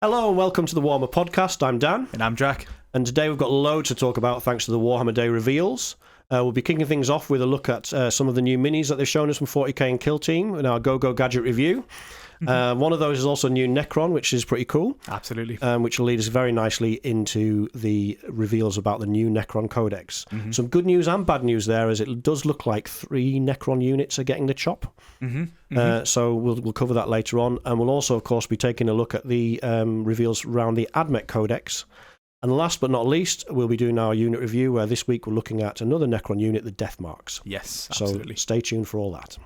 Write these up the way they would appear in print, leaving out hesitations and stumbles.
Hello and welcome to the Warhammer podcast. I'm Dan. And I'm Jack. And today we've got loads to talk about thanks to the Warhammer Day reveals. We'll be kicking things off with a look at some of the new minis that they've shown us from 40k and Kill Team in our Go-Go Gadget review. One of those is also new Necron, which is pretty cool. Absolutely. Which will lead us very nicely into the reveals about the new Necron Codex. Some good news and bad news there, as it does look like 3 Necron units are getting the chop. So we'll cover that later on. And we'll also, of course, be taking a look at the reveals around the Admech Codex. And last but not least, we'll be doing our unit review, where this week we're looking at another Necron unit, the Deathmarks. Yes, absolutely. So stay tuned for all that.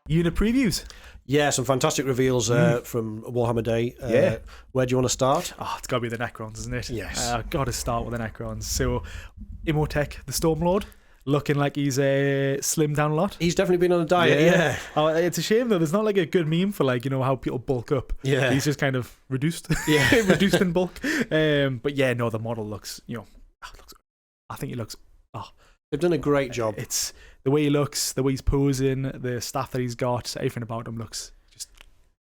Unit previews. Yeah, some fantastic reveals from Warhammer Day. Where do you want to start? Oh, it's got to be the Necrons, isn't it? Yes. Got to start with the Necrons. So, Imhotep, the Stormlord, looking like he's slimmed down a lot. He's definitely been on a diet, yeah. Oh, it's a shame, though. There's not like a good meme for, like, you know, how people bulk up. Yeah. He's just kind of reduced. Yeah. Reduced in bulk. But yeah, no, the model looks, I think he looks... They've done a great job. It's the way he looks, the way he's posing, the staff that he's got, everything about him looks just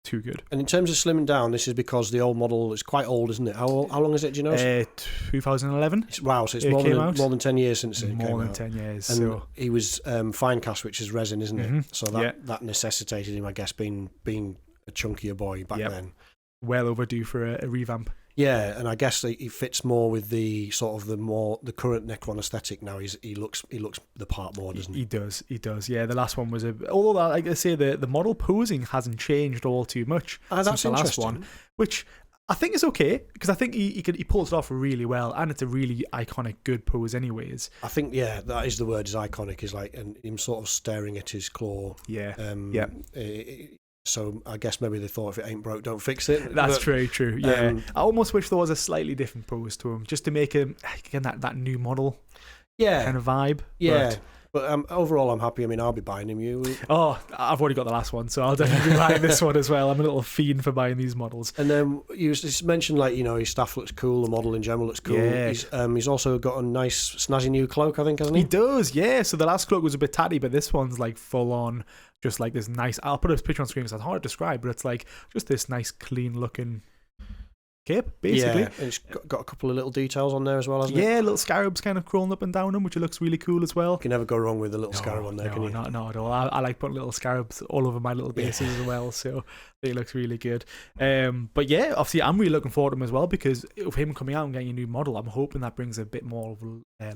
too good. And in terms of slimming down, this is because the old model is quite old, isn't it? How long is it, do you know? 2011. Wow, so it's more than 10 years since it came out. More than 10 years. And so. he was fine cast, which is resin, isn't it? So that necessitated him, I guess, being a chunkier boy back then. Well overdue for a revamp. Yeah, and I guess he fits more with the sort of the current Necron aesthetic now. He looks the part more, doesn't he? He does. Yeah, the last one was although like I say, the model posing hasn't changed all too much since the last one, which I think is okay, because I think he pulls it off really well, and it's a really iconic, good pose, anyways. I think that is the word. Is iconic. Is like and him sort of staring at his claw. Yeah. So I guess maybe they thought, if it ain't broke, don't fix it. That's very true. Yeah, I almost wish there was a slightly different pose to him, just to make him again that new model. Yeah, kind of vibe. Yeah. But overall, I'm happy. I mean, I'll be buying him. I've already got the last one, so I'll definitely be buying this one as well. I'm a little fiend for buying these models. And then you just mentioned, like, his staff looks cool, the model in general looks cool. Yeah. He's also got a nice, snazzy new cloak, I think, hasn't he? He does, yeah. So the last cloak was a bit tatty, but this one's like full on, just like this nice. I'll put a picture on screen because it's hard to describe, but it's like just this nice, clean looking cape, basically. Yeah, and it's got a couple of little details on there as well, hasn't it? Yeah, little scarabs kind of crawling up and down them, which looks really cool as well. You can never go wrong with a little scarab on there, can you? Not at all. I like putting little scarabs all over my little bases as well, so it looks really good. But yeah, obviously I'm really looking forward to him as well, because of him coming out and getting a new model, I'm hoping that brings a bit more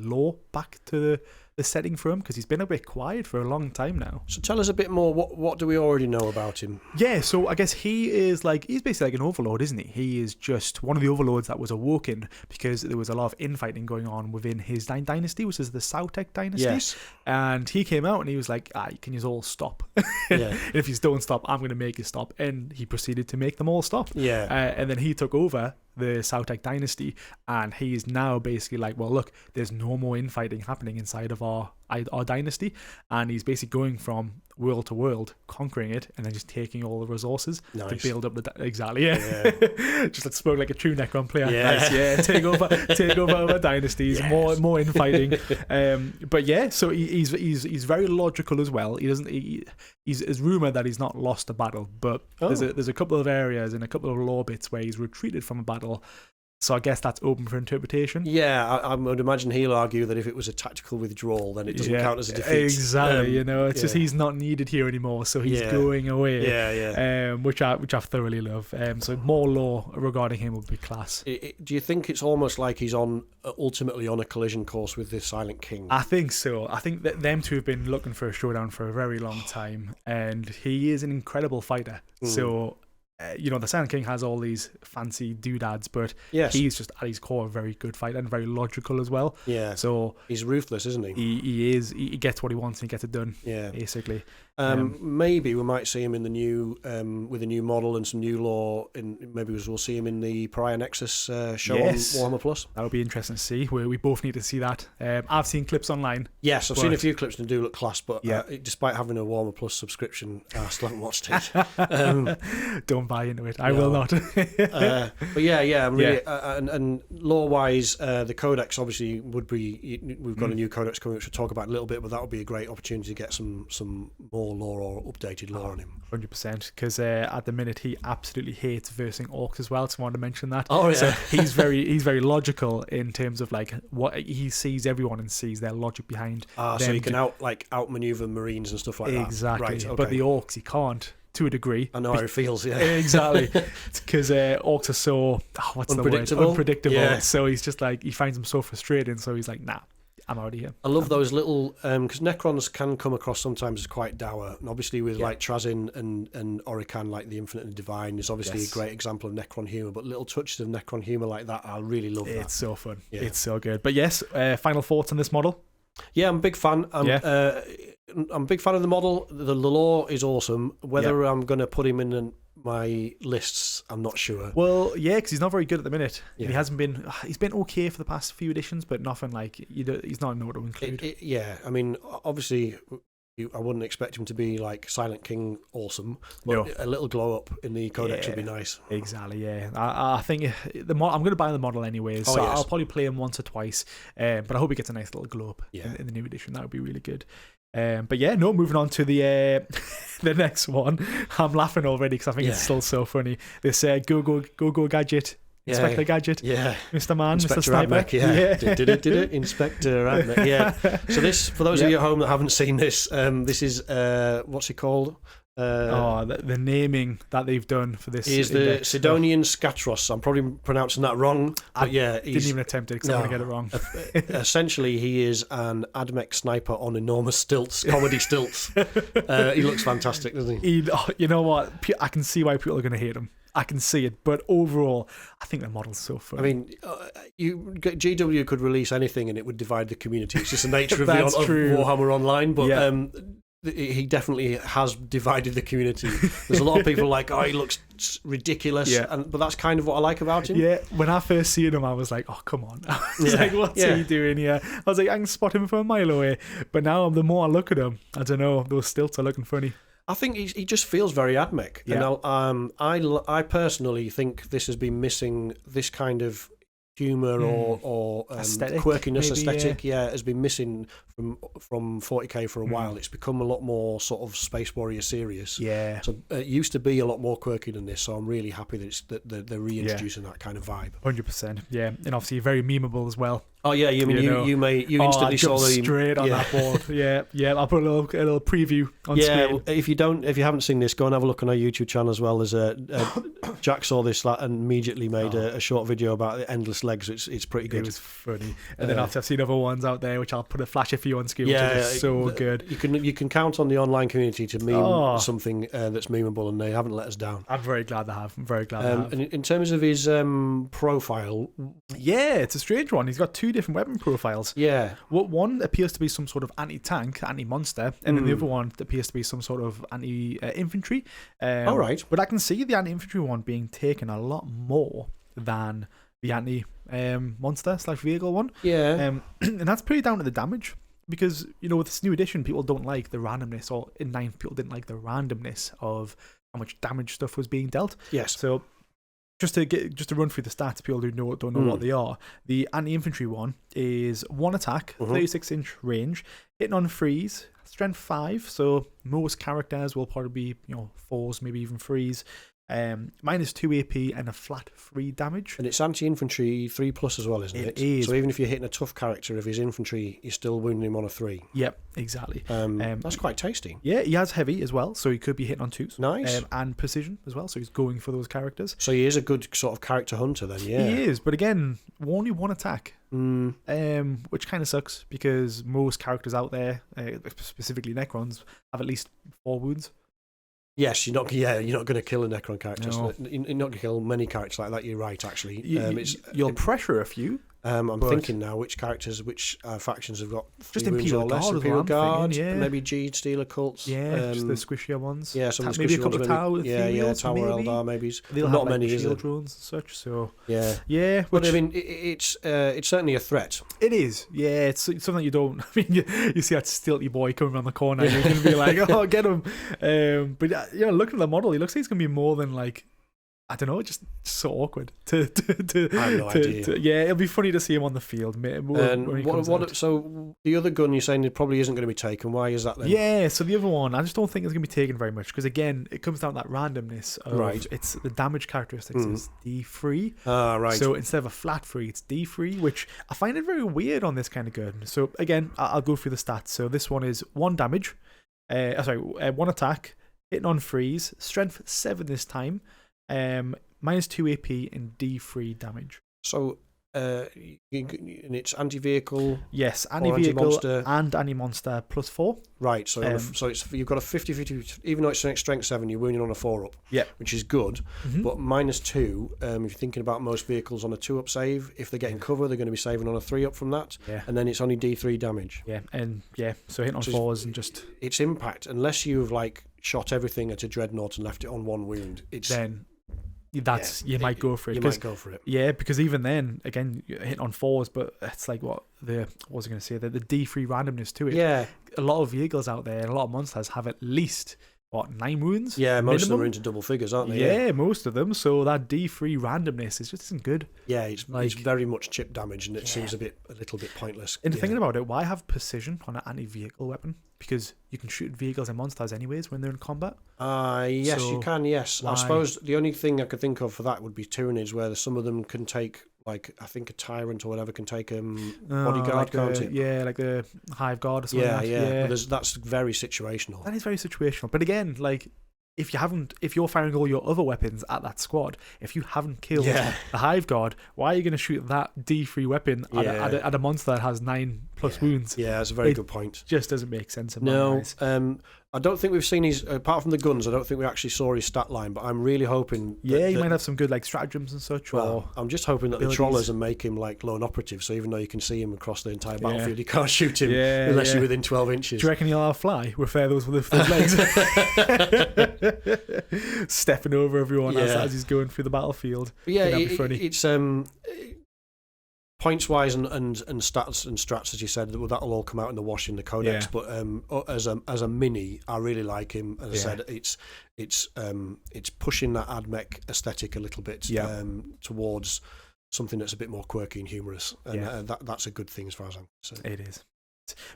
lore back to the setting for him, because he's been a bit quiet for a long time now. So tell us a bit more. What do we already know about him? Yeah, so I guess he's basically like an overlord, isn't he? He is just one of the overlords that was awoken because there was a lot of infighting going on within his dynasty, which is the Sautek dynasty. Yes. And he came out and he was like, can you all stop? Yeah. And if you don't stop, I'm going to make you stop. And he proceeded to make them all stop. Yeah. And then he took over the Sautek dynasty, and he's now basically like, well, look, there's no more infighting happening inside of our dynasty, and he's basically going from world to world, conquering it, and then just taking all the resources to build up just let's spoke like a true Necron player. Take over other dynasties, more infighting. But yeah, so he's very logical as well. He's rumored that he's not lost a battle, but there's a couple of areas and a couple of lore bits where he's retreated from a battle. So I guess that's open for interpretation. Yeah, I would imagine he'll argue that if it was a tactical withdrawal, then it doesn't count as a defeat. Exactly, it's just he's not needed here anymore, so he's going away. Which I thoroughly love. So more lore regarding him would be class. Do you think it's almost like he's ultimately on a collision course with the Silent King? I think so. I think that them two have been looking for a showdown for a very long time, and he is an incredible fighter. So the Silent King has all these fancy doodads, but he's just at his core a very good fighter and very logical as well. Yeah. So he's ruthless, isn't he? He is. He gets what he wants and he gets it done. Yeah. Basically. Maybe we might see him in the new with a new model and some new lore. Maybe we'll see him in the Pariah Nexus show on Warhammer Plus. That would be interesting to see. We both need to see that. I've seen clips online. Yes, I've seen a few clips and they do look class. But despite having a Warhammer Plus subscription, I still haven't watched it. Don't buy into it. I will not. But yeah, I'm really, and lore-wise, the Codex obviously would be. We've got a new Codex coming, which we'll talk about in a little bit. But that would be a great opportunity to get some more lore or updated lore on him. 100%, because at the minute he absolutely hates versing orcs as well, so I wanted to mention that. Oh yeah. So he's very logical in terms of like what he sees everyone and sees their logic behind. So he can outmaneuver Marines and stuff like that. Exactly. Right, okay. But the orcs he can't, to a degree. I know how it feels, yeah. Exactly. Because orcs are so unpredictable. Yeah. So he's just like, he finds them so frustrating, so he's like, nah, I'm already here. I love those little, because Necrons can come across sometimes as quite dour, and obviously with like Trazyn and Orican, like the Infinite and Divine, is obviously a great example of Necron humour, but little touches of Necron humour like that, I really love that. It's so fun. Yeah. It's so good. But yes, final thoughts on this model? Yeah, I'm a big fan. I'm a big fan of the model. The lore is awesome. Whether I'm going to put him in my lists, I'm not sure. Well, yeah, because he's not very good at the minute. Yeah. He's been okay for the past few editions, but nothing like, he's not an auto include. I mean, obviously, I wouldn't expect him to be like Silent King awesome, but a little glow up in the Codex would be nice. Exactly, yeah. I think I'm going to buy the model anyways, so I'll probably play him once or twice, but I hope he gets a nice little glow up in the new edition. That would be really good. But yeah, moving on to the the next one. I'm laughing already because I think it's still so funny. This go gadget. Inspector Gadget, Mr. Man, Inspector Mr. Sniper, Admech, Did it, Inspector Admech, So this, for those of you at home that haven't seen this, this is what's it called? The naming that they've done for this is the Sidonian Scatros. I'm probably pronouncing that wrong, but didn't even attempt it because I'm going to get it wrong. Essentially, he is an Admech sniper on enormous stilts, comedy stilts. He looks fantastic, doesn't he? You know what? I can see why people are going to hate him. I can see it, but overall, I think the model's so fun. I mean, GW could release anything and it would divide the community. It's just the nature of Warhammer Online, but he definitely has divided the community. There's a lot of people like, he looks ridiculous, but that's kind of what I like about him. Yeah, when I first seen him, I was like, oh, come on. I was like, what's he doing here? I was like, I can spot him from a mile away. But now, the more I look at him, I don't know, those stilts are looking funny. I think he just feels very Admech. Yeah. And I personally think this has been missing this kind of humour or aesthetic, quirkiness, maybe, aesthetic, has been missing from 40k for a while. It's become a lot more sort of Space Warrior serious. Yeah. So it used to be a lot more quirky than this, so I'm really happy that they're reintroducing that kind of vibe. 100%, yeah. And obviously very memeable as well. Oh yeah, you mean you instantly saw the straight on that board. Yeah. I'll put a little preview on screen. If you haven't seen this, go and have a look on our YouTube channel as well. There's Jack saw this and immediately made a short video about the endless legs. It's pretty good. It was funny. And then after I've seen other ones out there, which I'll put a flash of you on screen, which is so good. You can count on the online community to meme something that's memeable, and they haven't let us down. I'm very glad they have. And in terms of his profile, it's a strange one. He's got two different weapon profiles. Yeah. One appears to be some sort of anti-tank, anti-monster, and then the other one appears to be some sort of anti-infantry. All right. But I can see the anti-infantry one being taken a lot more than the anti-monster/vehicle one. Yeah. And that's pretty down to the damage. Because, with this new edition, people don't like the randomness, or in 9th, people didn't like the randomness of how much damage stuff was being dealt. Yes. So just to run through the stats, people who don't know what they are. The anti-infantry one is 1 attack, 36-inch range, hitting on freeze, strength 5. So most characters will probably be 4s, maybe even 3s. Minus 2 AP and a flat 3 damage. And it's anti-infantry 3+ as well, isn't it? It is. So even if you're hitting a tough character, if he's infantry, you're still wounding him on a 3. Yep, exactly. That's quite tasty. Yeah, he has heavy as well, so he could be hitting on 2s. Nice. And precision as well, so he's going for those characters. So he is a good sort of character hunter then, yeah. He is, but again, only 1 attack. Which kind of sucks, because most characters out there, specifically Necrons, have at least 4 wounds. Yes, you're not going to kill a Necron character. No. You're not going to kill many characters like that. You're right, actually. You'll pressure a few, I'm thinking now which factions have got just wounds Imperial or less. Guard. Imperial Guard, thinking, yeah. maybe G Stealer cults. Yeah, just the squishier ones. Yeah, some of the maybe squishy a couple ones, of Tower Tower maybe. Eldar, maybe. They'll not have, many, is shield there? drones and such. So yeah. But I mean, it's certainly a threat. it is. Yeah, it's something you don't. I mean, you see that stilty boy coming around the corner, and you're going to be like, "Oh, get him!" But looking at the model, he looks like he's going to be more than like. I don't know, just so awkward. I have no idea. Yeah, it'll be funny to see him on the field. So the other gun you're saying it probably isn't going to be taken. Why is that then? Yeah, so the other one, I just don't think it's going to be taken very much because again, it comes down to that randomness of it's the damage characteristics is D3. Right. So instead of a flat 3, it's D3, which I find it very weird on this kind of gun. So again, I'll go through the stats. So this one is 1 damage, 1 attack, hitting on freeze, strength 7 this time. Minus 2 AP and D3 damage. So, and it's anti-vehicle. Yes, anti-vehicle and anti-monster plus 4. Right. So, you've got a 50-50. Even though it's strength 7, you're wounding on a 4-up. Yeah, which is good. But minus 2. If you're thinking about most vehicles on a 2-up save, if they're getting cover, they're going to be saving on a 3-up from that. Yeah. And then it's only D3 damage. Yeah, so hitting on 4s and just its impact. Unless you've shot everything at a dreadnought and left it on 1 wound, you might go for it. You might go for it. Yeah, because even then, again, you're hitting on 4s, but it's like what was I going to say? The D3 randomness to it. Yeah, a lot of vehicles out there and a lot of monsters have at least 9 wounds. Yeah, most of them are into double figures, aren't they? Yeah, most of them. So that D3 randomness isn't good. Yeah, it's very much chip damage, and it seems a little bit pointless. And thinking about it, why have precision on an anti-vehicle weapon? Because you can shoot vehicles and monsters anyways when they're in combat. Yes, so you can. Yes, why? I suppose the only thing I could think of for that would be Tyranids, where some of them can take, I think a tyrant or whatever can take bodyguard, can't it? Yeah, like the hive guard or something. Yeah. But that's very situational. That is very situational. But again, if you're firing all your other weapons at that squad, if you haven't killed the hive guard, why are you going to shoot that D3 weapon at a monster that has 9+ wounds? Yeah, that's a very good point. Just doesn't make sense in my eyes. I don't think we've seen his, apart from the guns, I don't think we actually saw his stat line, but I'm really hoping you might have some good stratagems and such. Well, I'm just hoping that the trollers and make him lone operative, so even though you can see him across the entire battlefield, you can't shoot him unless you're within 12 inches. Do you reckon he'll fly with those legs? Stepping over everyone as he's going through the battlefield. Yeah, that'd be funny. It's points wise and stats and strats, as you said, that'll all come out in the wash in the codex. But as a mini, I really like him. As I said, it's pushing that AdMech aesthetic a little bit towards something that's a bit more quirky and humorous, and that's a good thing as far as I'm concerned. It is.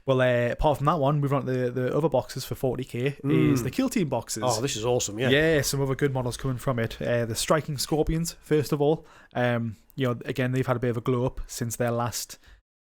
Well, apart from that one, moving on to the other boxes for 40k is the Kill Team boxes. Oh, this is awesome! Yeah, some other good models coming from it. The Striking Scorpions, first of all. Again, they've had a bit of a glow up since their last.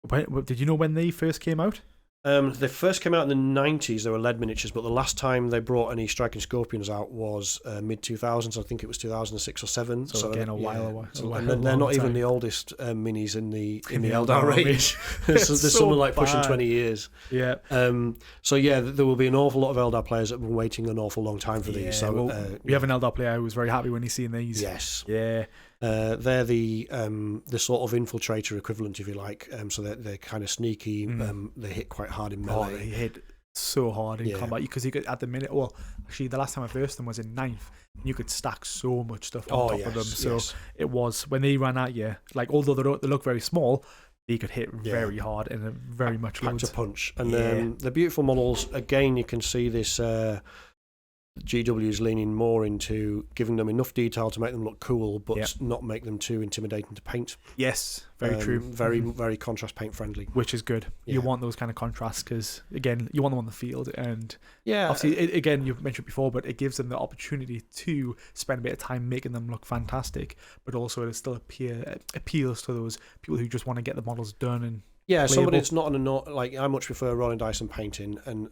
Did you know when they first came out? They first came out in the 90s. They were lead miniatures, but the last time they brought any Striking Scorpions out was mid-2000s. I think it was 2006 or 7. So again, a while away. And they're not even the oldest minis in the Eldar range. There's some pushing 20 years. Yeah. There will be an awful lot of Eldar players that have been waiting an awful long time for these. So we have an Eldar player who was very happy when he's seen these. Yes. Yeah. They're the sort of infiltrator equivalent, if you like. So they're kind of sneaky. They hit quite hard in melee. They hit so hard in combat because you could at the minute. Well, actually, the last time I versed them was in 9th. And you could stack so much stuff on top of them. So it was when they ran at you. Although they look very small, they could hit very hard and very much packed a punch. And the beautiful models. Again, you can see this. GW is leaning more into giving them enough detail to make them look cool, but not make them too intimidating to paint. Yes, very true. Very, very contrast paint friendly. Which is good. Yeah. You want those kind of contrasts because, again, you want them on the field. And obviously, again, you've mentioned before, but it gives them the opportunity to spend a bit of time making them look fantastic, but also it still appeals to those people who just want to get the models done and Yeah, playable. somebody that's not on a like I much prefer rolling dice and painting, and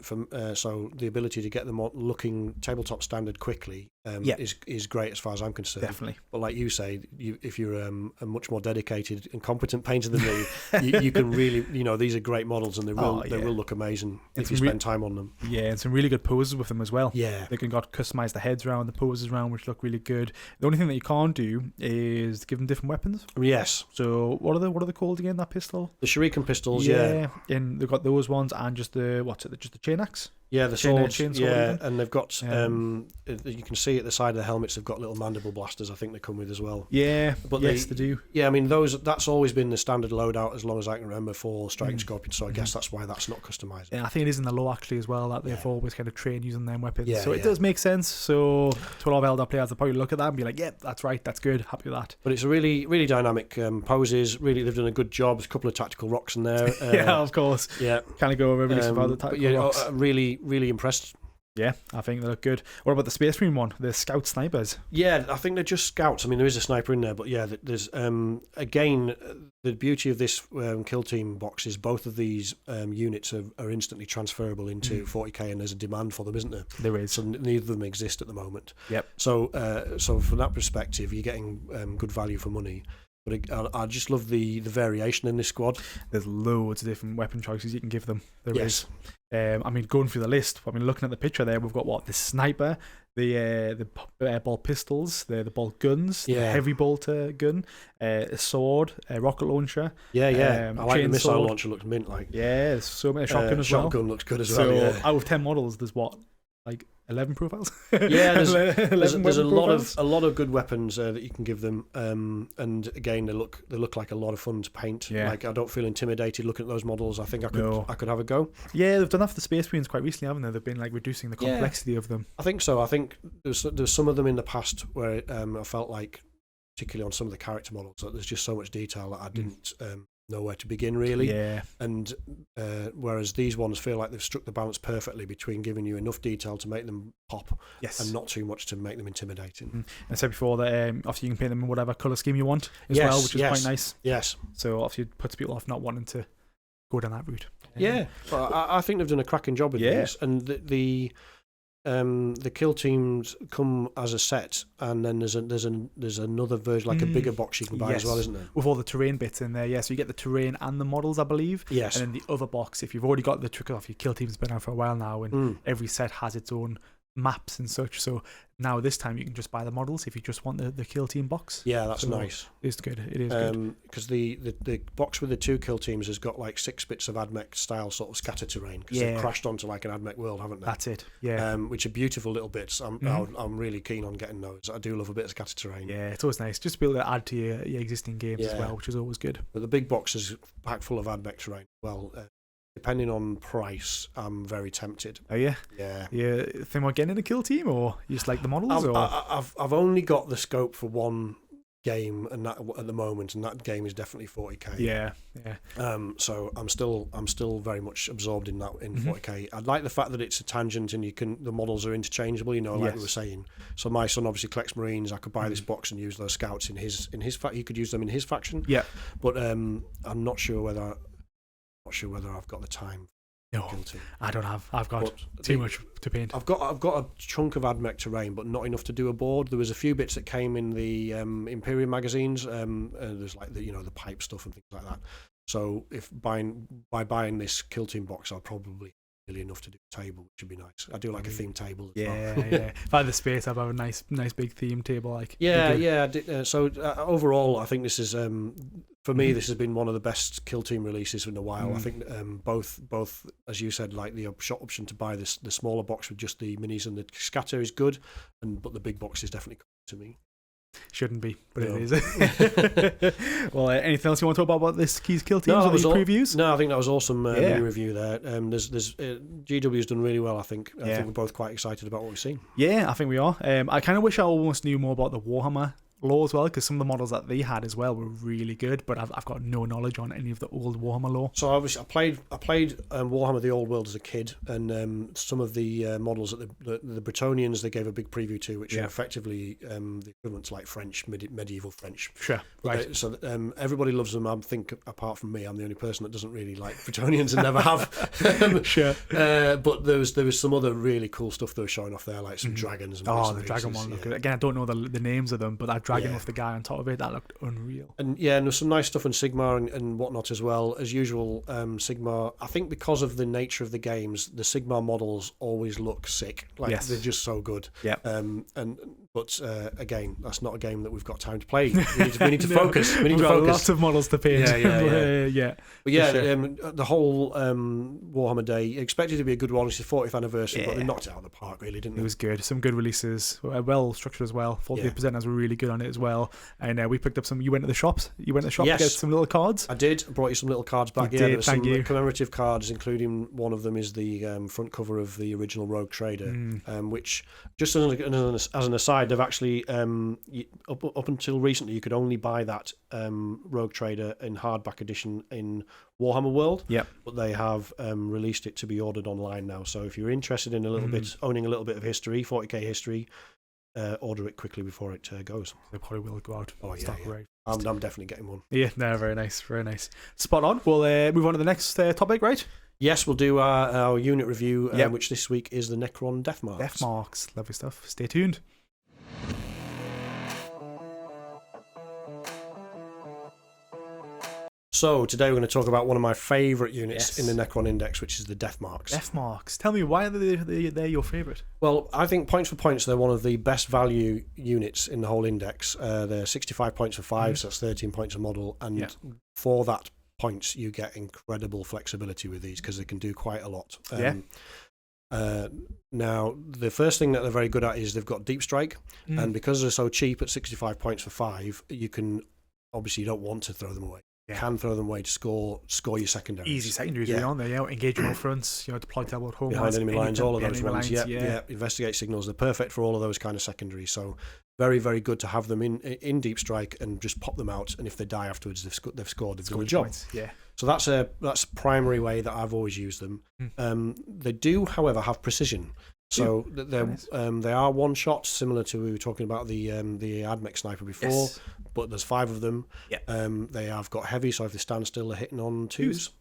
so the ability to get them looking tabletop standard quickly is great as far as I'm concerned. Definitely. But like you say, if you're a much more dedicated and competent painter than me, you can really, these are great models and they will look amazing if you spend time on them. Yeah, and some really good poses with them as well. Yeah, they can customize the heads around, the poses around, which look really good. The only thing that you can't do is give them different weapons. Yes. So what are they called again? That pistol? The shuriken pistols. Yeah. And they've got those ones and just the chain axe. Yeah, the swords. Yeah, and they've got you can see at the side of the helmets they've got little mandible blasters. I think they come with as well. Yeah, but they do. Yeah, I mean that's always been the standard loadout as long as I can remember for striking scorpions. So I guess that's why that's not customized. Yeah, I think it is in the law actually as well that they've always kind of trained using them weapons. Yeah, so it does make sense. So to a lot of Eldar players, they'll probably look at that and be like, "Yeah, that's right, that's good, happy with that." But it's a really, really dynamic poses. Really, they've done a good job. There's a couple of tactical rocks in there. Yeah, of course. Yeah, kind of go over really about the tactical rocks. Really, really impressed. Yeah, I think they look good. What about the Space Marine one, the Scout Snipers? Yeah, I think they're just scouts. I mean, there is a sniper in there, but yeah, there's again the beauty of this kill team box is both of these units are instantly transferable into 40k, and there's a demand for them, isn't there? There is. So neither of them exist at the moment. Yep. So from that perspective, you're getting good value for money. But I just love the variation in this squad. There's loads of different weapon choices you can give them. There is. I mean, going through the list, I mean, looking at the picture there, we've got the sniper, the bolt pistols, the bolt guns, the heavy bolter gun, a sword, a rocket launcher. Yeah. I like the missile sword. launcher, looks mint like. Yeah, there's so many shotgun as well. Shotgun looks good as well. So out of 10 models, there's 11 profiles. Yeah, there's a lot of good weapons that you can give them, and again they look like a lot of fun to paint. Yeah. Like I don't feel intimidated looking at those models. I think I could have a go. Yeah, they've done that for the Space Marines quite recently, haven't they? They've been reducing the complexity of them. I think so. I think there's some of them in the past where I felt like, particularly on some of the character models, that there's just so much detail that I didn't know where to begin really. Yeah. And whereas these ones feel like they've struck the balance perfectly between giving you enough detail to make them pop, and not too much to make them intimidating. I said before that obviously you can paint them in whatever colour scheme you want as well, which is quite nice. Yes. So obviously it puts people off not wanting to go down that route. Yeah. Well, I think they've done a cracking job with these, and the kill teams come as a set, and then there's another version, like a bigger box you can buy as well, isn't there? With all the terrain bits in there, so you get the terrain and the models, I believe. Yes. And then the other box, if you've already got the trick off, your kill team's been out for a while now, and every set has its own maps and such. So now this time you can just buy the models if you just want the kill team box. Yeah, that's nice. It's good. It is good. Because the box with the 2 kill teams has got 6 bits of AdMech style sort of scatter terrain, because they've crashed onto an AdMech world, haven't they? That's it. Yeah. Which are beautiful little bits. I'm really keen on getting those. I do love a bit of scatter terrain. Yeah, it's always nice just to be able to add to your existing games as well, which is always good. But the big box is packed full of AdMech terrain. Well. Depending on price, I'm very tempted. Oh yeah, yeah. You think about getting in a kill team, or you just like the models? I've only got the scope for one game, and that at the moment, and that game is definitely 40k. Yeah. So I'm still very much absorbed in that 40k. I like the fact that it's a tangent, and the models are interchangeable. We were saying. So my son obviously collects Marines. I could buy this box and use those scouts in his he could use them in his faction. Yeah. But I'm not sure whether I've got the time. No, I don't have. I've got too much to paint. I've got a chunk of AdMech terrain, but not enough to do a board. There was a few bits that came in the Imperium magazines. There's the pipe stuff and things like that. So by buying this kill team box, I'll probably really enough to do a table, which would be nice. I do like a theme table as well. Yeah. If I had the space, I'd have a nice big theme table. So overall, I think this is for me, this has been one of the best kill team releases in a while. I think both as you said, like the option to buy the smaller box with just the minis and the scatter is good, but the big box is definitely good to me. Shouldn't be, but it is. Well, anything else you want to talk about this Keys Kill Teams or these previews? No, I think that was awesome mini review there. There's GW's done really well, I think. I think we're both quite excited about what we've seen. Yeah, I think we are. I kind of wish I almost knew more about the Warhammer lore as well, because some of the models that they had as well were really good, but I've got no knowledge on any of the old Warhammer lore. So obviously, I played Warhammer: The Old World as a kid, and some of the models that the Bretonians they gave a big preview to, which are effectively the equivalent to like French medieval French. Sure, right. So everybody loves them. I think apart from me, I'm the only person that doesn't really like Bretonians and never have. Sure. But there was some other really cool stuff they were showing off there, like some dragons. And the dragon one looked good. Again, I don't know the names of them, but that dragon with the guy on top of it, that looked unreal. And there's some nice stuff in Sigmar and whatnot as well. As usual, Sigmar, I think because of the nature of the games, the Sigmar models always look sick. Like they're just so good. Yeah. But again, that's not a game that we've got time to play. We need to focus. We've got lots of models to paint. Yeah. But the whole Warhammer Day, expected to be a good one. It's the 40th anniversary, but they knocked it out of the park, really, didn't they? It was good. Some good releases, well structured as well. 40 presenters were really good on it as well. And we picked up some. You went to the shops. You went to the shop to get some little cards. I did. I brought you some little cards back. There were some commemorative cards, including one of them is the front cover of the original Rogue Trader, which, just as an aside, they've actually up until recently you could only buy that Rogue Trader in hardback edition in Warhammer World. But they have released it to be ordered online now. So if you're interested in a little bit, owning a little bit of history, 40k history, order it quickly before it goes. They probably will go out. I'm definitely getting one. Yeah, no, very nice, very nice. Spot on. We'll move on to the next topic, right? Yes, we'll do our unit review, which this week is the Necron Deathmarks. Deathmarks, lovely stuff. Stay tuned. So today we're going to talk about one of my favourite units in the Necron Index, which is the Deathmarks. Deathmarks. Tell me, why are they're your favourite? Well, I think points for points, they're one of the best value units in the whole index. They're 65 points for 5, so that's 13 points a model. And for that points, you get incredible flexibility with these because they can do quite a lot. Now, the first thing that they're very good at is they've got deep strike. And because they're so cheap at 65 points for 5, you can, obviously you don't want to throw them away. Can throw them away to score your secondaries. Easy secondaries, on there. Engagement fronts, deploy tablet home behind enemy lines, all of those ones. Investigate signals. They're perfect for all of those kind of secondaries. So very, very good to have them in deep strike and just pop them out. And if they die afterwards, they've scored. They've done the job. Points. So that's a primary way that I've always used them. They do, however, have precision. So they are one shot, similar to we were talking about the AdMech sniper before, but there's 5 of them. They have got heavy, so if they stand still, they're hitting on 2s.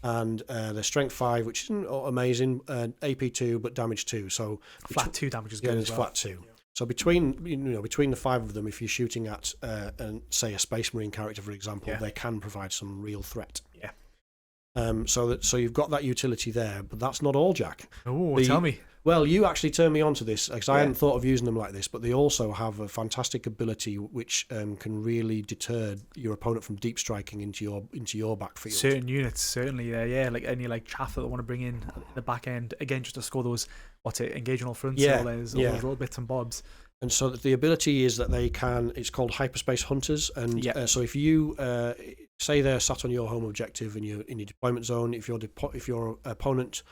And they're strength 5, which isn't amazing. AP 2, but damage 2. So flat 2 damage is good. It's flat 2. So between the 5 of them, if you're shooting at say a Space Marine character, for example, they can provide some real threat. So you've got that utility there, but that's not all, Jack. Oh, tell me. Well, you actually turned me on to this because I hadn't thought of using them like this, but they also have a fantastic ability which can really deter your opponent from deep striking into your backfield. Certain units, certainly, like any chaff that they want to bring in at the back end, again, just to score those engagement fronts, all those little bits and bobs. And so the ability is that they can. It's called hyperspace hunters, and so if you say they're sat on your home objective and you're in your deployment zone, if your opponent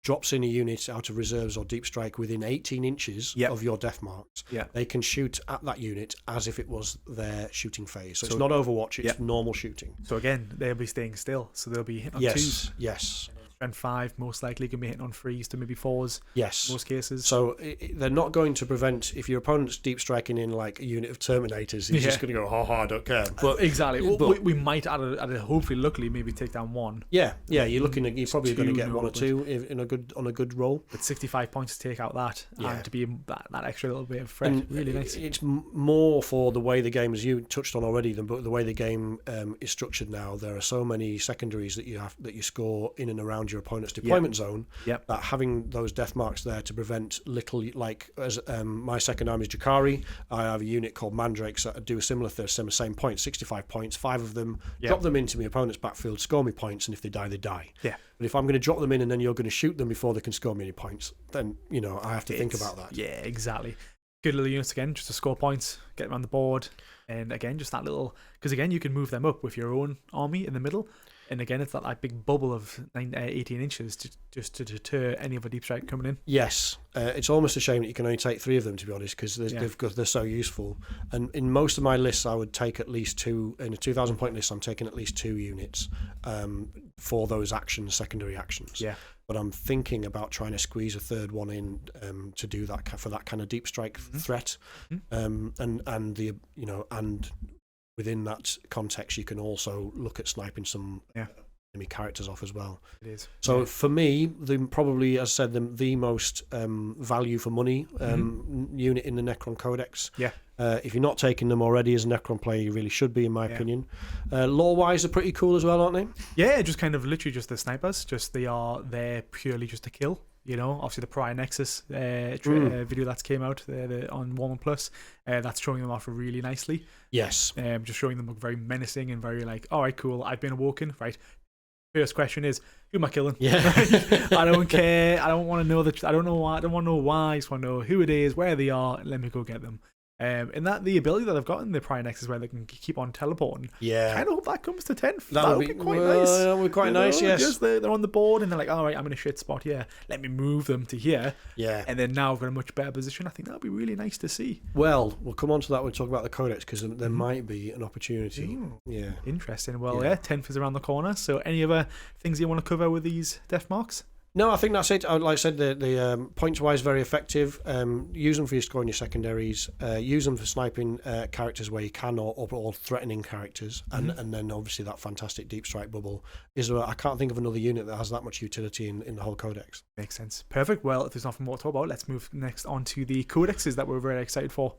drops in a unit out of reserves or deep strike within 18 inches of your Deathmarks, they can shoot at that unit as if it was their shooting phase. So it's not Overwatch, it's normal shooting. So again, they'll be staying still, so they'll be hitting on 2s. Yes. Strength 5 most likely can be hitting on 3s to maybe 4s. Yes. In most cases. So they're not going to prevent, if your opponent's deep striking in like a unit of Terminators, he's just going to go, I don't care. But exactly. We might hopefully, luckily, maybe take down 1. Yeah. You're probably going to get 1 or 2 on a good roll. With 65 points to take out that and to be that extra little bit of threat, really nice. It's more for the way the game, as you touched on already, the way the game is structured now. There are so many secondaries that you score in and around your opponent's deployment zone, that having those Deathmarks there to prevent little, like as my second arm is Jakari, I have a unit called Mandrakes that do a similar same point, 65 points, 5 of them, drop them into my opponent's backfield, score me points, and if they die, they die. But if I'm going to drop them in and then you're going to shoot them before they can score me any points, then I have to think about that. Yeah, exactly. Good little units again, just to score points, get them on the board, and again, just that little, because again, you can move them up with your own army in the middle. And again, it's that like big bubble of 18 inches just to deter any other deep strike coming in. Yes, it's almost a shame that you can only take 3 of them, to be honest, because they're so useful. And in most of my lists, I would take at least 2. In a 2,000 point list, I'm taking at least 2 units for those actions, secondary actions. Yeah. But I'm thinking about trying to squeeze a 3rd one in to do that for that kind of deep strike threat, and the and within that context, you can also look at sniping some enemy characters off as well. It is. So for me, probably, as I said, the most value for money unit in the Necron Codex. Yeah. If you're not taking them already as a Necron player, you really should be, in my opinion. Lore-wise, they're pretty cool as well, aren't they? Yeah, just kind of literally just the snipers. Just they are there purely just to kill. You know, obviously the Prior Nexus video that came out on Warhammer Plus, that's showing them off really nicely. Yes. Just showing them look very menacing and very like, all right, cool, I've been awoken, right? First question is, who am I killing? Yeah. I don't care. I don't want to know that. I don't know why. I don't want to know why. I just want to know who it is, where they are, and let me go get them. And that the ability that they've got in the Prior Nexus where they can keep on teleporting. Yeah. I kind of hope that comes to 10th. That would be quite nice. That would be quite nice, yes. Just they're on the board and they're like, all right, I'm in a shit spot here. Let me move them to here. Yeah. And then now I've got a much better position. I think that would be really nice to see. Well, we'll come on to that when we talk about the Codex, because there might be an opportunity. Ooh, yeah. Interesting. Well, 10th is around the corner. So any other things you want to cover with these Deathmarks? No, I think that's it. Like I said, the points-wise, very effective. Use them for your scoring your secondaries. Use them for sniping characters where you can, or threatening characters. And then obviously that fantastic deep strike bubble. I can't think of another unit that has that much utility in the whole Codex. Makes sense. Perfect. Well, if there's nothing more to talk about, let's move next on to the codexes that we're very excited for.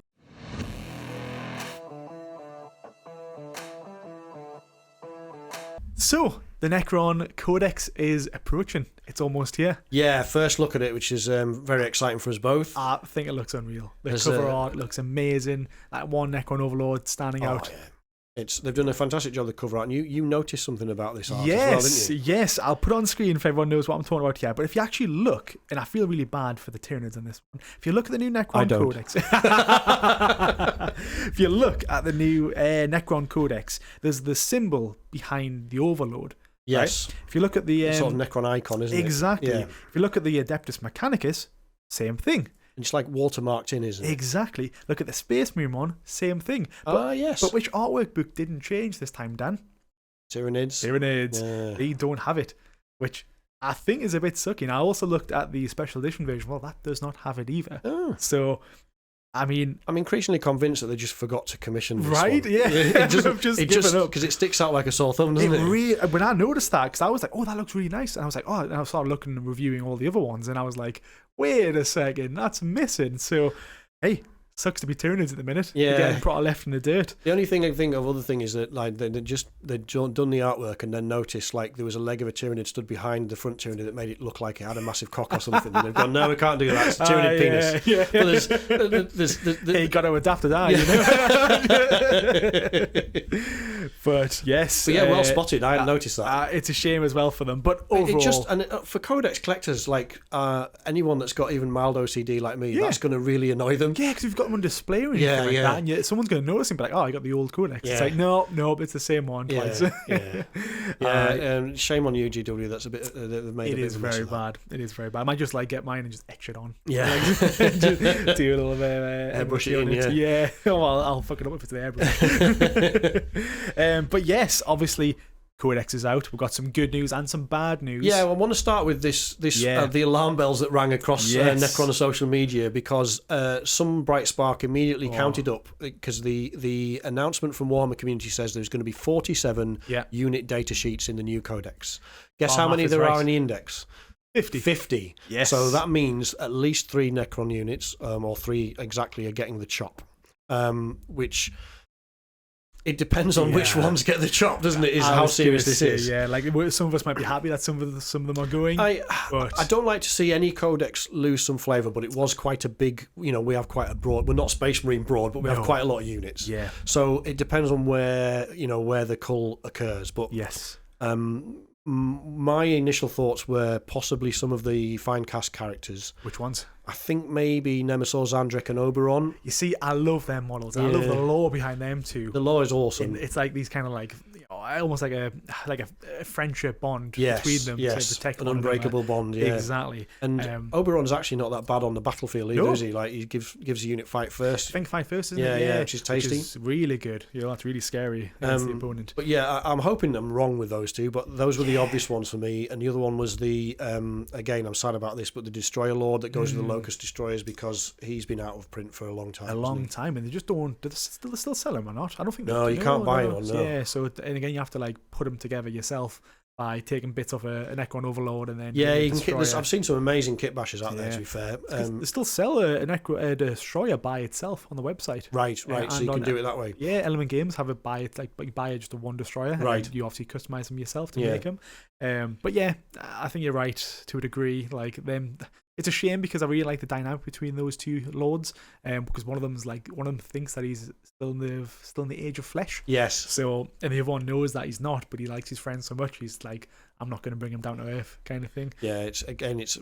So, the Necron Codex is approaching. It's almost here. Yeah, first look at it, which is very exciting for us both. I think it looks unreal. The cover art looks amazing. That one Necron Overlord standing out. Yeah. They've done a fantastic job of the cover art, and you noticed something about this art as well, didn't you? Yes, I'll put it on screen if everyone knows what I'm talking about here. But if you actually look, and I feel really bad for the Tyranids on this one, if you look at the new Necron Codex, if you look at the new Necron Codex, there's the symbol behind the Overlord. Yes. Right? If you look at the sort of Necron icon, isn't it? Exactly. Yeah. If you look at the Adeptus Mechanicus, same thing. It's like watermarked in, isn't it? Exactly. Look at the Space Marine one, same thing. Yes. But which artwork book didn't change this time, Dan? Tyranids. Yeah. They don't have it, which I think is a bit sucky. And I also looked at the special edition version. Well, that does not have it either. Oh. So, I mean, I'm increasingly convinced that they just forgot to commission this right? one. Yeah. It just given up. because it sticks out like a sore thumb, doesn't it? When I noticed that, because I was like, oh, that looks really nice. And I was like, oh, and I started looking and reviewing all the other ones. And I was like, wait a second, that's missing. So, hey, sucks to be Tyranids at the minute. Yeah. You're getting probably left in the dirt. The only thing I think of other thing is that like they'd done the artwork and then noticed like there was a leg of a Tyranid stood behind the front Tyranid that made it look like it had a massive cock or something. And they've gone, no, we can't do that. It's a Tyranid penis. Yeah. But there's Hey, you got to adapt to that, you know. But yes, but yeah, well spotted. I hadn't noticed that. It's a shame as well for them. But overall, for Codex collectors, like anyone that's got even mild OCD like me, that's going to really annoy them. Yeah, because we've got them on display or anything like that, and someone's going to notice and be like, "Oh, I got the old Codex." Yeah. It's like, no, it's the same one twice. Shame on you, GW. That's a bit. They've made it is very bad. It is very bad. I might just like get mine and just etch it on. Yeah, just do a little bit airbrush it in. Yeah. Well, I'll fuck it up if it's the airbrush. But yes, obviously, Codex is out. We've got some good news and some bad news. Yeah, well, I want to start with the alarm bells that rang across Necron social media, because some bright spark immediately counted up, because the announcement from Warhammer community says there's going to be 47 unit data sheets in the new Codex. Guess how many there are in the index? 50. Yes. So that means at least 3 Necron units, or 3 exactly, are getting the chop, which... It depends on which ones get the chop, doesn't it? Is how serious this is. Yeah, like some of us might be happy that some of them are going. I don't like to see any Codex lose some flavour, but it was quite a big. We have quite a broad. We're not Space Marine broad, but we have quite a lot of units. Yeah. So it depends on where the cull occurs. But yes. My initial thoughts were possibly some of the fine cast characters. Which ones? I think maybe Nemesis, Zandrik, and Oberon. You see, I love them models. I love the lore behind them too. The lore is awesome. It's like these kind of like almost like a friendship bond Yes, between them yes, to protect an one another. unbreakable bond. Yeah, Exactly. And Oberon's actually not that bad on the battlefield either, No. is he? Like he gives the unit fight first. I think fight first, isn't Yeah, it? yeah, which is tasty. Which is really good. That's really scary against the opponent. But yeah, I'm hoping I'm wrong with those two, but those were the obvious ones for me. And the other one was the, again, I'm sad about this, but the Destroyer Lord that goes with the Locust Destroyers, because he's been out of print for a long time. And they just don't. Do they still sell them or not? I don't think. No, you can't buy one. No. Yeah, so and again, you have to like put them together yourself by taking bits off a Necron Overlord and then yeah, you can I've seen some amazing kit bashes out there. To be fair, they still sell a Destroyer by itself on the website. Right. So you can do it that way. Yeah, Element Games have it by it like you buy just a one Destroyer. Right. And you obviously customize them yourself to make them. But yeah, I think you're right to a degree. Like them. It's a shame because I really like the dynamic between those two lords, because one of them thinks that he's still in the age of flesh. Yes. So and the other one knows that he's not, but he likes his friend so much he's like, I'm not going to bring him down to earth, kind of thing. Yeah, it's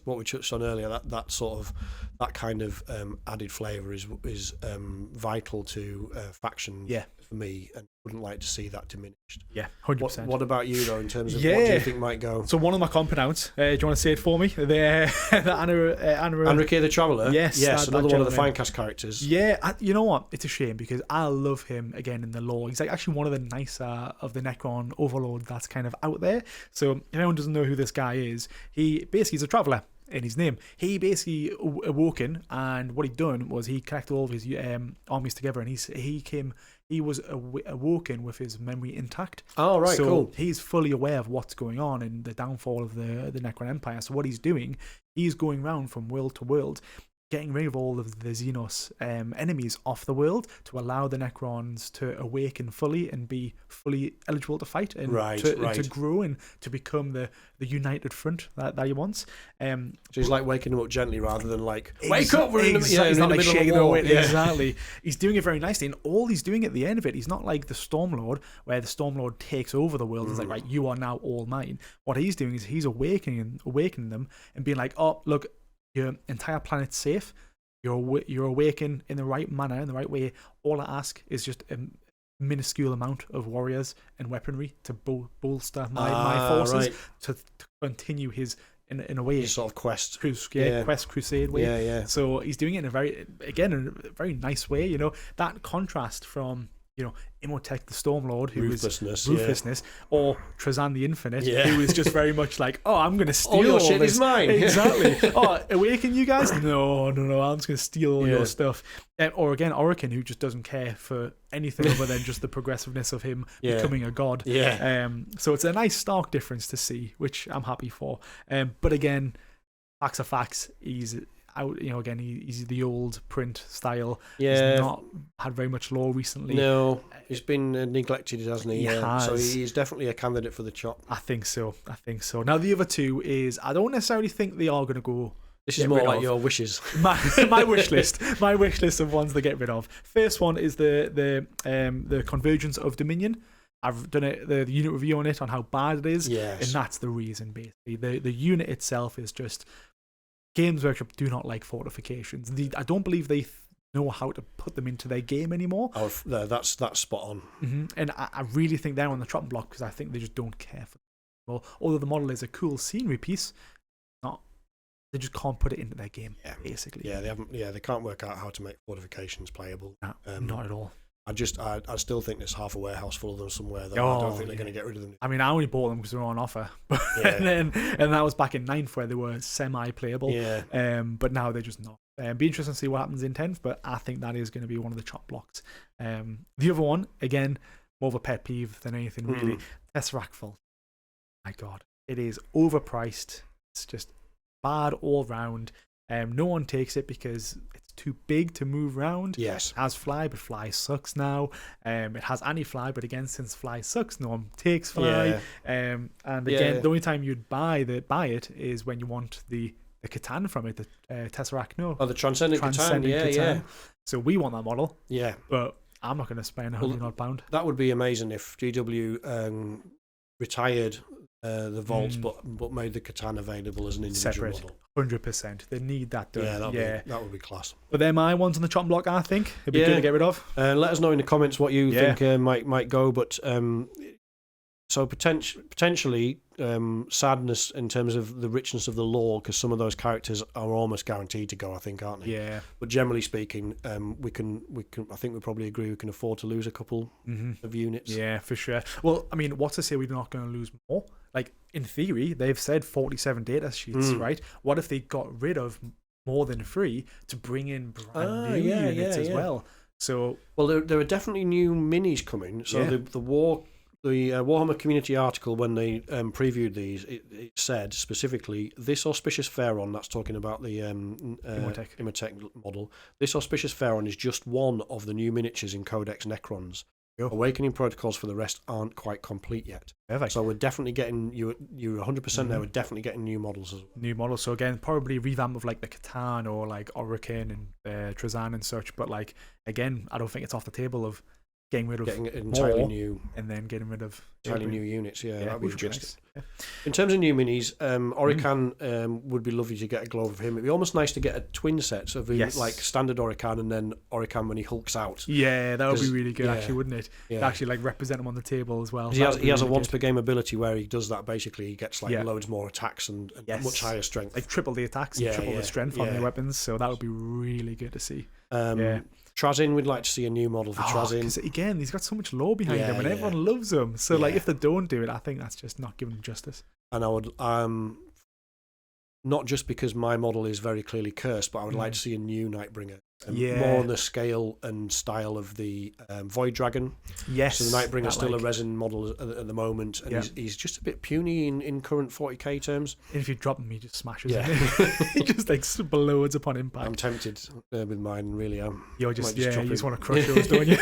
what we touched on earlier. That kind of added flavour is vital to faction. Yeah. For me, and wouldn't like to see that diminished. Yeah, 100%. What about you though, in terms of what do you think might go? So one of my compounds. Do you want to say it for me? The Anarchy the Traveller. Yes, another one of the Finecast characters. Yeah, you know what? It's a shame because I love him again in the lore. He's like actually one of the nicer of the Necron Overlord that's kind of out there. So if anyone doesn't know who this guy is, he's a traveller. In his name, he basically awoken, and what he'd done was he collected all of his armies together, and he was awoken with his memory intact. Oh, right, so cool. He's fully aware of what's going on in the downfall of the Necron Empire. So what he's doing, he's going around from world to world, getting rid of all of the Xenos enemies off the world to allow the Necrons to awaken fully and be fully eligible to fight and to grow and to become the united front that he wants. So he's like waking them up gently rather than like, wake up, we're in the, he's not like shaking them away. Yeah. Exactly. He's doing it very nicely, and all he's doing at the end of it, he's not like the Stormlord, where the Stormlord takes over the world and is like, right, you are now all mine. What he's doing is he's awakening them and being like, oh, look, your entire planet's safe. You're awakened in the right manner, in the right way. All I ask is just a minuscule amount of warriors and weaponry to bolster my forces to continue his in a way his sort of quest crusade way. Yeah. So he's doing it in a very nice way. That contrast from Imhotep the Stormlord, who ruthlessness, or Trazan the Infinite, who is just very much like, oh, I'm going to steal all your all shit this. Is mine. Exactly. Oh, awaken you guys? No, I'm just going to steal all your stuff. Or again, Orican, who just doesn't care for anything other than just the progressiveness of him becoming a god. So it's a nice stark difference to see, which I'm happy for. But again, facts are facts. He's out, again, he's the old print style. He's not had very much lore recently. No, he's been neglected, hasn't he? He has. So he's definitely a candidate for the chop. I think so. Now the other two is, I don't necessarily think they are going to go. This is more like your wishes. My wish list. My wish list of ones to get rid of. First one is the Convergence of Dominion. I've done the unit review on it, on how bad it is, and that's the reason, basically. The unit itself is just... Games Workshop do not like fortifications. I don't believe they know how to put them into their game anymore. Oh, that's spot on. Mm-hmm. And I really think they're on the chopping block because I think they just don't care for them anymore. Although the model is a cool scenery piece, they just can't put it into their game, basically. Yeah, they can't work out how to make fortifications playable. No, not at all. I still think there's half a warehouse full of them somewhere. I don't think they're going to get rid of them. I mean, I only bought them because they were on offer, and that was back in 9th where they were semi-playable. Yeah. But now they're just not. Be interesting to see what happens in 10th, but I think that is going to be one of the chop blocks. The other one, again, more of a pet peeve than anything really. Tesseract Vault. My God, it is overpriced. It's just bad all round. No one takes it because it's too big to move around. Yes. It has fly, but fly sucks now. It has anti-fly, but again, since fly sucks, no one takes fly. And again, the only time you'd buy it is when you want the Catan from it, the Tesseract. No. Oh, the Transcendent Catan. Yeah. So we want that model. Yeah. But I'm not going to spend £100. That would be amazing if GW retired the vaults, but made the Catan available as an individual separate model. 100%. They need that done. That would be class. But they're my ones on the chop block, I think. It'd be good to get rid of. Let us know in the comments what you think might go, but So potentially sadness in terms of the richness of the lore, because some of those characters are almost guaranteed to go, I think, aren't they? Yeah. But generally speaking, we can. I think we probably agree we can afford to lose a couple of units. Yeah, for sure. Well, I mean, what's to say we're not going to lose more? Like, in theory, they've said 47 data sheets, right? What if they got rid of more than 3 to bring in brand new units as well? So, well, there are definitely new minis coming. So the Warhammer community article, when they previewed these, it said specifically, this auspicious Pharaon, that's talking about the Imhotep model, this auspicious Pharaon is just one of the new miniatures in Codex Necrons. Awakening protocols for the rest aren't quite complete yet. Perfect. So we're definitely getting, you're 100% there, we're definitely getting new models as well. New models. So again, probably revamp of like the Catan or like Orokin and Trazan and such. But like, again, I don't think it's off the table of getting rid of entirely new, and then getting rid of entirely new units. Yeah, that'd be interesting. Nice. Yeah. In terms of new minis, Orican would be lovely to get a globe of him. It'd be almost nice to get a twin set of him, like standard Orican and then Orican when he hulks out. Yeah, that would be really good, actually, wouldn't it? Yeah. Actually, like represent him on the table as well. He has a once per game ability where he does that. Basically, he gets like loads more attacks and much higher strength, like triple the attacks, and triple the strength on their weapons. So that would be really good to see. Trazin, we'd like to see a new model for Trazin. Because again, he's got so much lore behind him, and everyone loves him. So, like, if they don't do it, I think that's just not giving him justice. And I would, not just because my model is very clearly cursed, but I would like to see a new Nightbringer. More on the scale and style of the Void Dragon. Yes. So the Nightbringer's still a resin model at the moment, and he's just a bit puny in current 40k terms. And if you drop him, he just smashes him. He just like explodes upon impact. I'm tempted with mine, really. You just want to crush yours, don't you?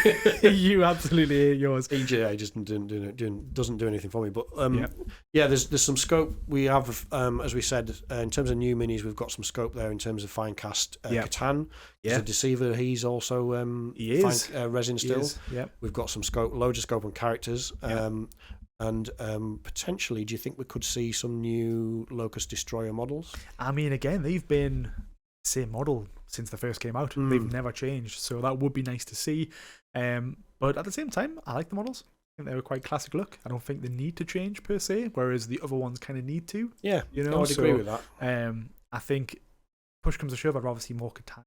You absolutely hate yours. EJA just doesn't do anything for me. But there's some scope. We have, as we said, in terms of new minis, we've got some scope there in terms of Finecast Catan. Yeah. Deceiver, he's also resin still. We've got some scope, loads of scope on characters, and potentially, do you think we could see some new Locust Destroyer models? I mean, again, they've been the same model since they first came out. They've never changed, so that would be nice to see. But at the same time, I like the models. I think they were quite classic look. I don't think they need to change per se, whereas the other ones kind of need to. Yeah, I would agree with that. I think push comes to shove, I'd rather see more Catan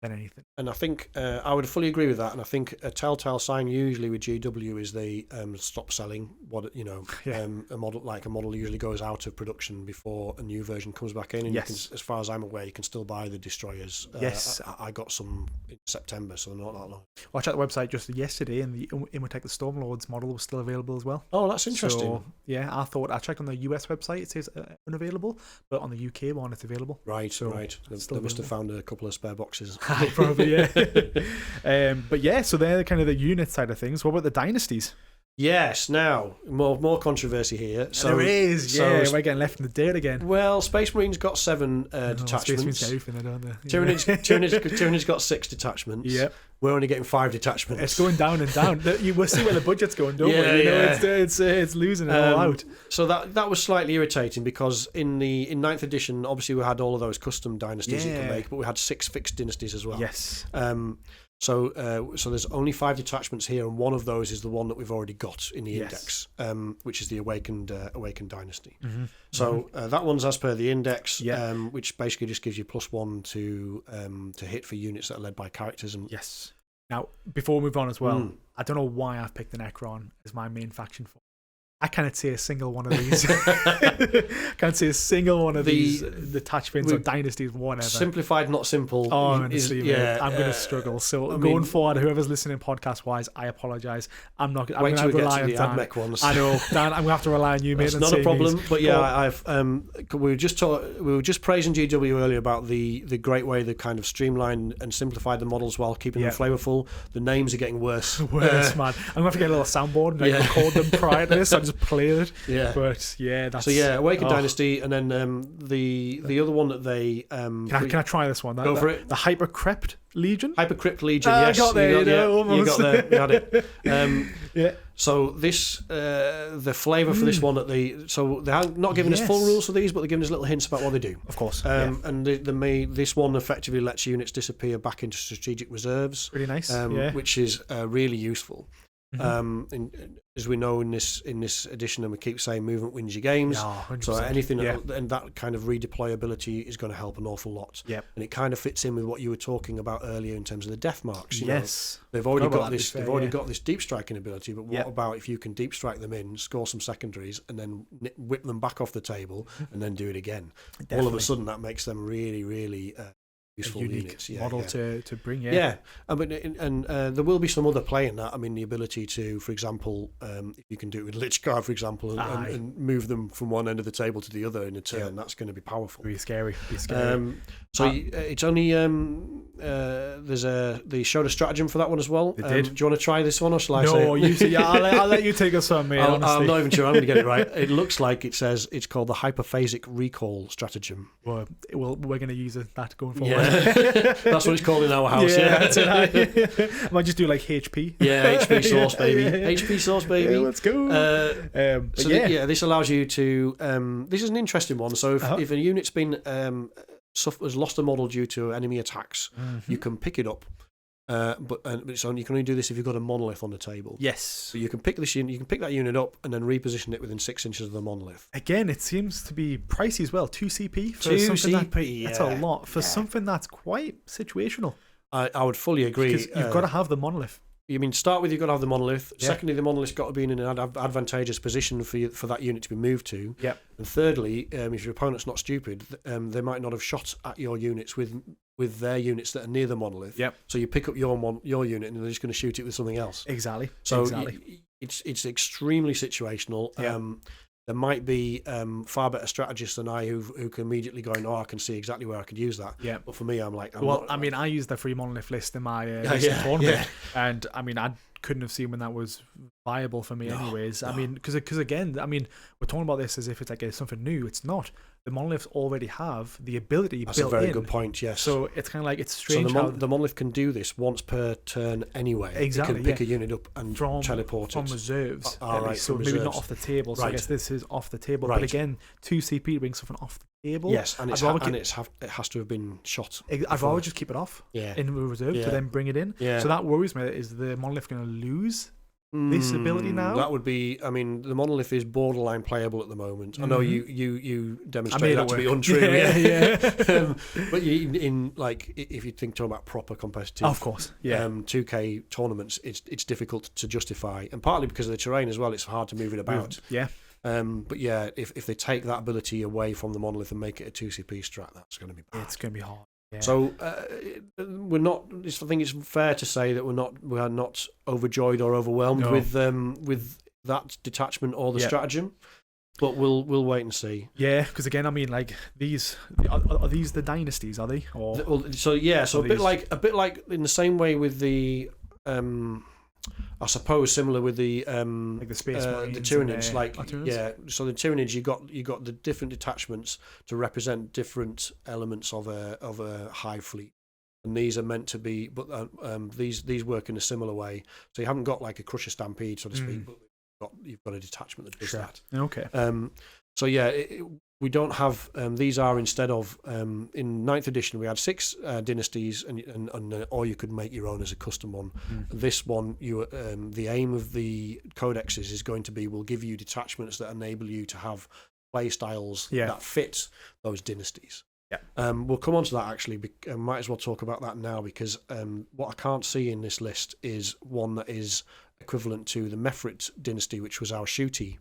than anything. And I think I would fully agree with that. And I think a telltale sign usually with GW is they stop selling a model usually goes out of production before a new version comes back in. And you can, as far as I'm aware, you can still buy the destroyers. I got some in September, so not that long. Well, I checked the website just yesterday, and the Imhotep the Stormlords model was still available as well. Oh, that's interesting. So, I checked on the US website, it says unavailable, but on the UK one, it's available. Right. They must have found a couple of spare boxes. Probably, yeah. But so they're kind of the unit side of things. What about the dynasties? Yes, now more controversy here. So there is, we're getting left in the dirt again. Well, Space Marines got 7 detachments. Space Marines get everything, don't they? Tyranids got 6 detachments. Yep. We're only getting 5 detachments. It's going down and down. You will see where the budget's going, don't we? It's losing it all out. So that was slightly irritating because in 9th edition, obviously we had all of those custom dynasties you can make, but we had 6 fixed dynasties as well. Yes. So there's only 5 detachments here, and one of those is the one that we've already got in the index, which is the Awakened Dynasty. Mm-hmm. So that one's as per the index, which basically just gives you +1 to hit for units that are led by characters. And now, before we move on as well, I don't know why I've picked the Necron as my main faction for. I can't see a single one of these. Can't see a single one of these detachments or dynasties, whatever. Simplified, not simple. Oh, honestly, I'm going to struggle. So going forward, whoever's listening podcast-wise, I apologise. I'm going to rely on Dan. Admech ones. I know, Dan. I'm going to have to rely on you, mate. It's not a problem. These. But we were just praising GW earlier about the great way they kind of streamlined and simplified the models while keeping them flavourful. The names are getting worse. Worse, man. I'm going to have to get a little soundboard and record them prior to this. So I just play it. Yeah. But that's Awakened Dynasty, and then the other one that they can I try this one? Go for it. The Hypercrypt Legion. Hypercrypt Legion. Yes, I got there. You got there. You had it. So this the flavour for this one they're not giving us full rules for these, but they're giving us little hints about what they do. Of course. And this one effectively lets units disappear back into strategic reserves. Really nice. Which is really useful. As we know in this edition, and we keep saying movement wins your games. So anything and that kind of redeployability is going to help an awful lot. Yep. And it kind of fits in with what you were talking about earlier in terms of the death marks. Yes, they've already got this. They've already got this deep striking ability. But what about if you can deep strike them in, score some secondaries, and then whip them back off the table, and then do it again? Definitely. All of a sudden, that makes them really, really useful unique units. Model to bring. And there will be some other play in that. I mean, the ability to, for example, if you can do it with Lich Guard, for example, and move them from one end of the table to the other in a turn, that's going to be powerful. Really scary. It's only they showed a stratagem for that one as well. They did. Do you want to try this one, or shall I say? No, I'll let you take us on, mate. I'm not even sure I'm going to get it right. It looks like it says it's called the Hyperphasic Recall Stratagem. Well, we're going to use that going forward. Yeah. That's what it's called in our house. That's it. I might just do like HP. Yeah, HP sauce, baby. HP sauce, baby. Let's go. This allows you to. This is an interesting one. So if a unit's been has lost a model due to enemy attacks, you can pick it up. But you can only do this if you've got a monolith on the table. Yes. So you can pick this unit, you can pick that unit up and then reposition it within 6 inches of the monolith. Again, it seems to be pricey as well. 2 CP for 2 something CP, that's a lot for something that's quite situational. I would fully agree. Because you've got to have the monolith. You mean start with you've got to have the monolith. Yeah. Secondly, the monolith's got to be in an advantageous position for that unit to be moved to. Yep. And thirdly, if your opponent's not stupid, they might not have shot at your units with their units that are near the monolith. Yep. So you pick up your unit and they're just going to shoot it with something else. Exactly. So it's extremely situational. Yep. There might be far better strategists than I who can immediately go, I can see exactly where I could use that. Yeah. But for me, I'm like, I used the free monolith list in my tournament, and I mean, I couldn't have seen when that was viable for me, anyways. I mean, because again, we're talking about this as if it's like something new. It's not. The monoliths already have the ability built in. That's a very good point, yes. So it's kind of like, it's strange how the monolith can do this once per turn anyway. Exactly. It can pick a unit up and teleport it. From reserves. Right, so maybe not off the table. So I guess this is off the table. Right. But again, 2 CP brings something off the table. Yes, and it has to have been shot. I'd rather just keep it off in reserve to then bring it in. Yeah. So that worries me. Is the monolith going to lose this ability now? That would be. I mean, the monolith is borderline playable at the moment. I know you demonstrated that to be untrue. But if you think talking about proper competitive, of course, 2K tournaments, it's difficult to justify, and partly because of the terrain as well. It's hard to move it about. Yeah. But if they take that ability away from the monolith and make it a 2 CP strat, that's going to be bad. It's going to be hard. Yeah. So we're not. I think it's fair to say that we are not overjoyed or overwhelmed with that detachment or the stratagem, but we'll wait and see. Yeah, because again, I mean, like these are these the dynasties? Are they? So a bit like in the same way with the. I suppose similar with the like the Space Marines, the Tyranids, So the Tyranids, you got the different detachments to represent different elements of a hive fleet, and these are meant to be, but these work in a similar way. So you haven't got like a Crusher Stampede, so to speak, but you've got a detachment that does that. Okay. We don't have these are instead of in 9th edition we had 6 dynasties and or you could make your own as a custom one. This one the aim of the codexes is going to be will give you detachments that enable you to have play styles that fit those dynasties. We'll come on to that actually. Might as well talk about that now because what I can't see in this list is one that is equivalent to the Mefrit dynasty, which was our shooty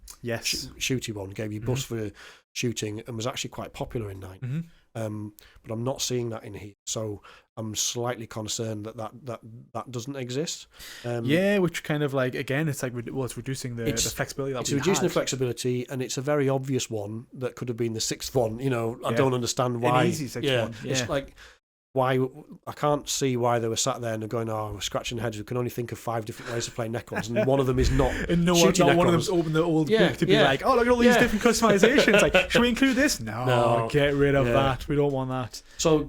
one, gave you buffs for shooting and was actually quite popular in 9. But I'm not seeing that in here, so I'm slightly concerned that doesn't exist. Which kind of like, again, it's like, it's reducing the flexibility. It's reducing the flexibility, and it's a very obvious one that could have been the 6th one. I don't understand why. An easy 6th one. It's like, why I can't see why they were sat there and they're going, we're scratching heads. We can only think of 5 different ways to play Necrons, and one of them is not. And not one of them's opened the old book to be like, look at all these different customizations. Like, should we include this? No, get rid of that. We don't want that. So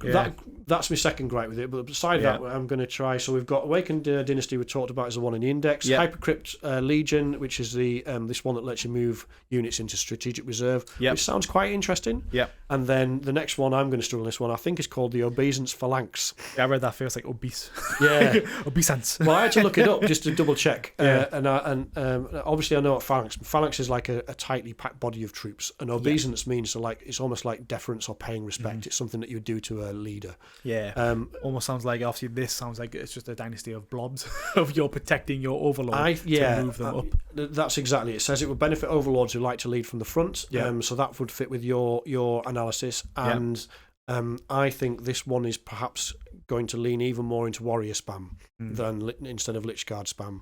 that's my second gripe with it. But beside that, I'm going to try. So we've got Awakened Dynasty. We talked about as the one in the index. Hypercrypt Legion, which is the this one that lets you move units into strategic reserve, which sounds quite interesting. And then the next one I'm going to struggle on this one. I think is called the Obeisance dense phalanx. Yeah, I read that first, like obese. Yeah. Obeisance. Well, I had to look it up just to double check. Yeah. And obviously I know what phalanx is like a tightly packed body of troops. And obeisance means like it's almost like deference or paying respect. It's something that you would do to a leader. Yeah. Almost sounds like, obviously this sounds like it's just a dynasty of blobs of you're protecting your overlord to move them up. That's exactly it. It says it would benefit overlords who like to lead from the front. So that would fit with your analysis. And I think this one is perhaps going to lean even more into warrior spam than instead of Lich Guard spam.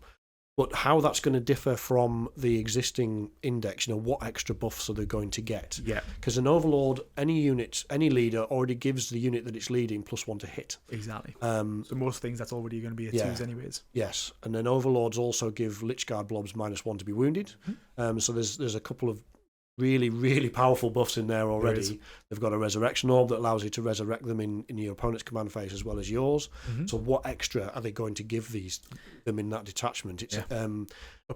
But how that's going to differ from the existing index, what extra buffs are they going to get? Yeah. Because an overlord, any unit, any leader already gives the unit that it's leading +1 to hit. Exactly. So most things that's already going to be a 2s anyways. Yes, and then overlords also give Lich Guard blobs -1 to be wounded. So there's a couple of really, really powerful buffs in there already. They've got a resurrection orb that allows you to resurrect them in your opponent's command phase as well as yours. So what extra are they going to give them in that detachment?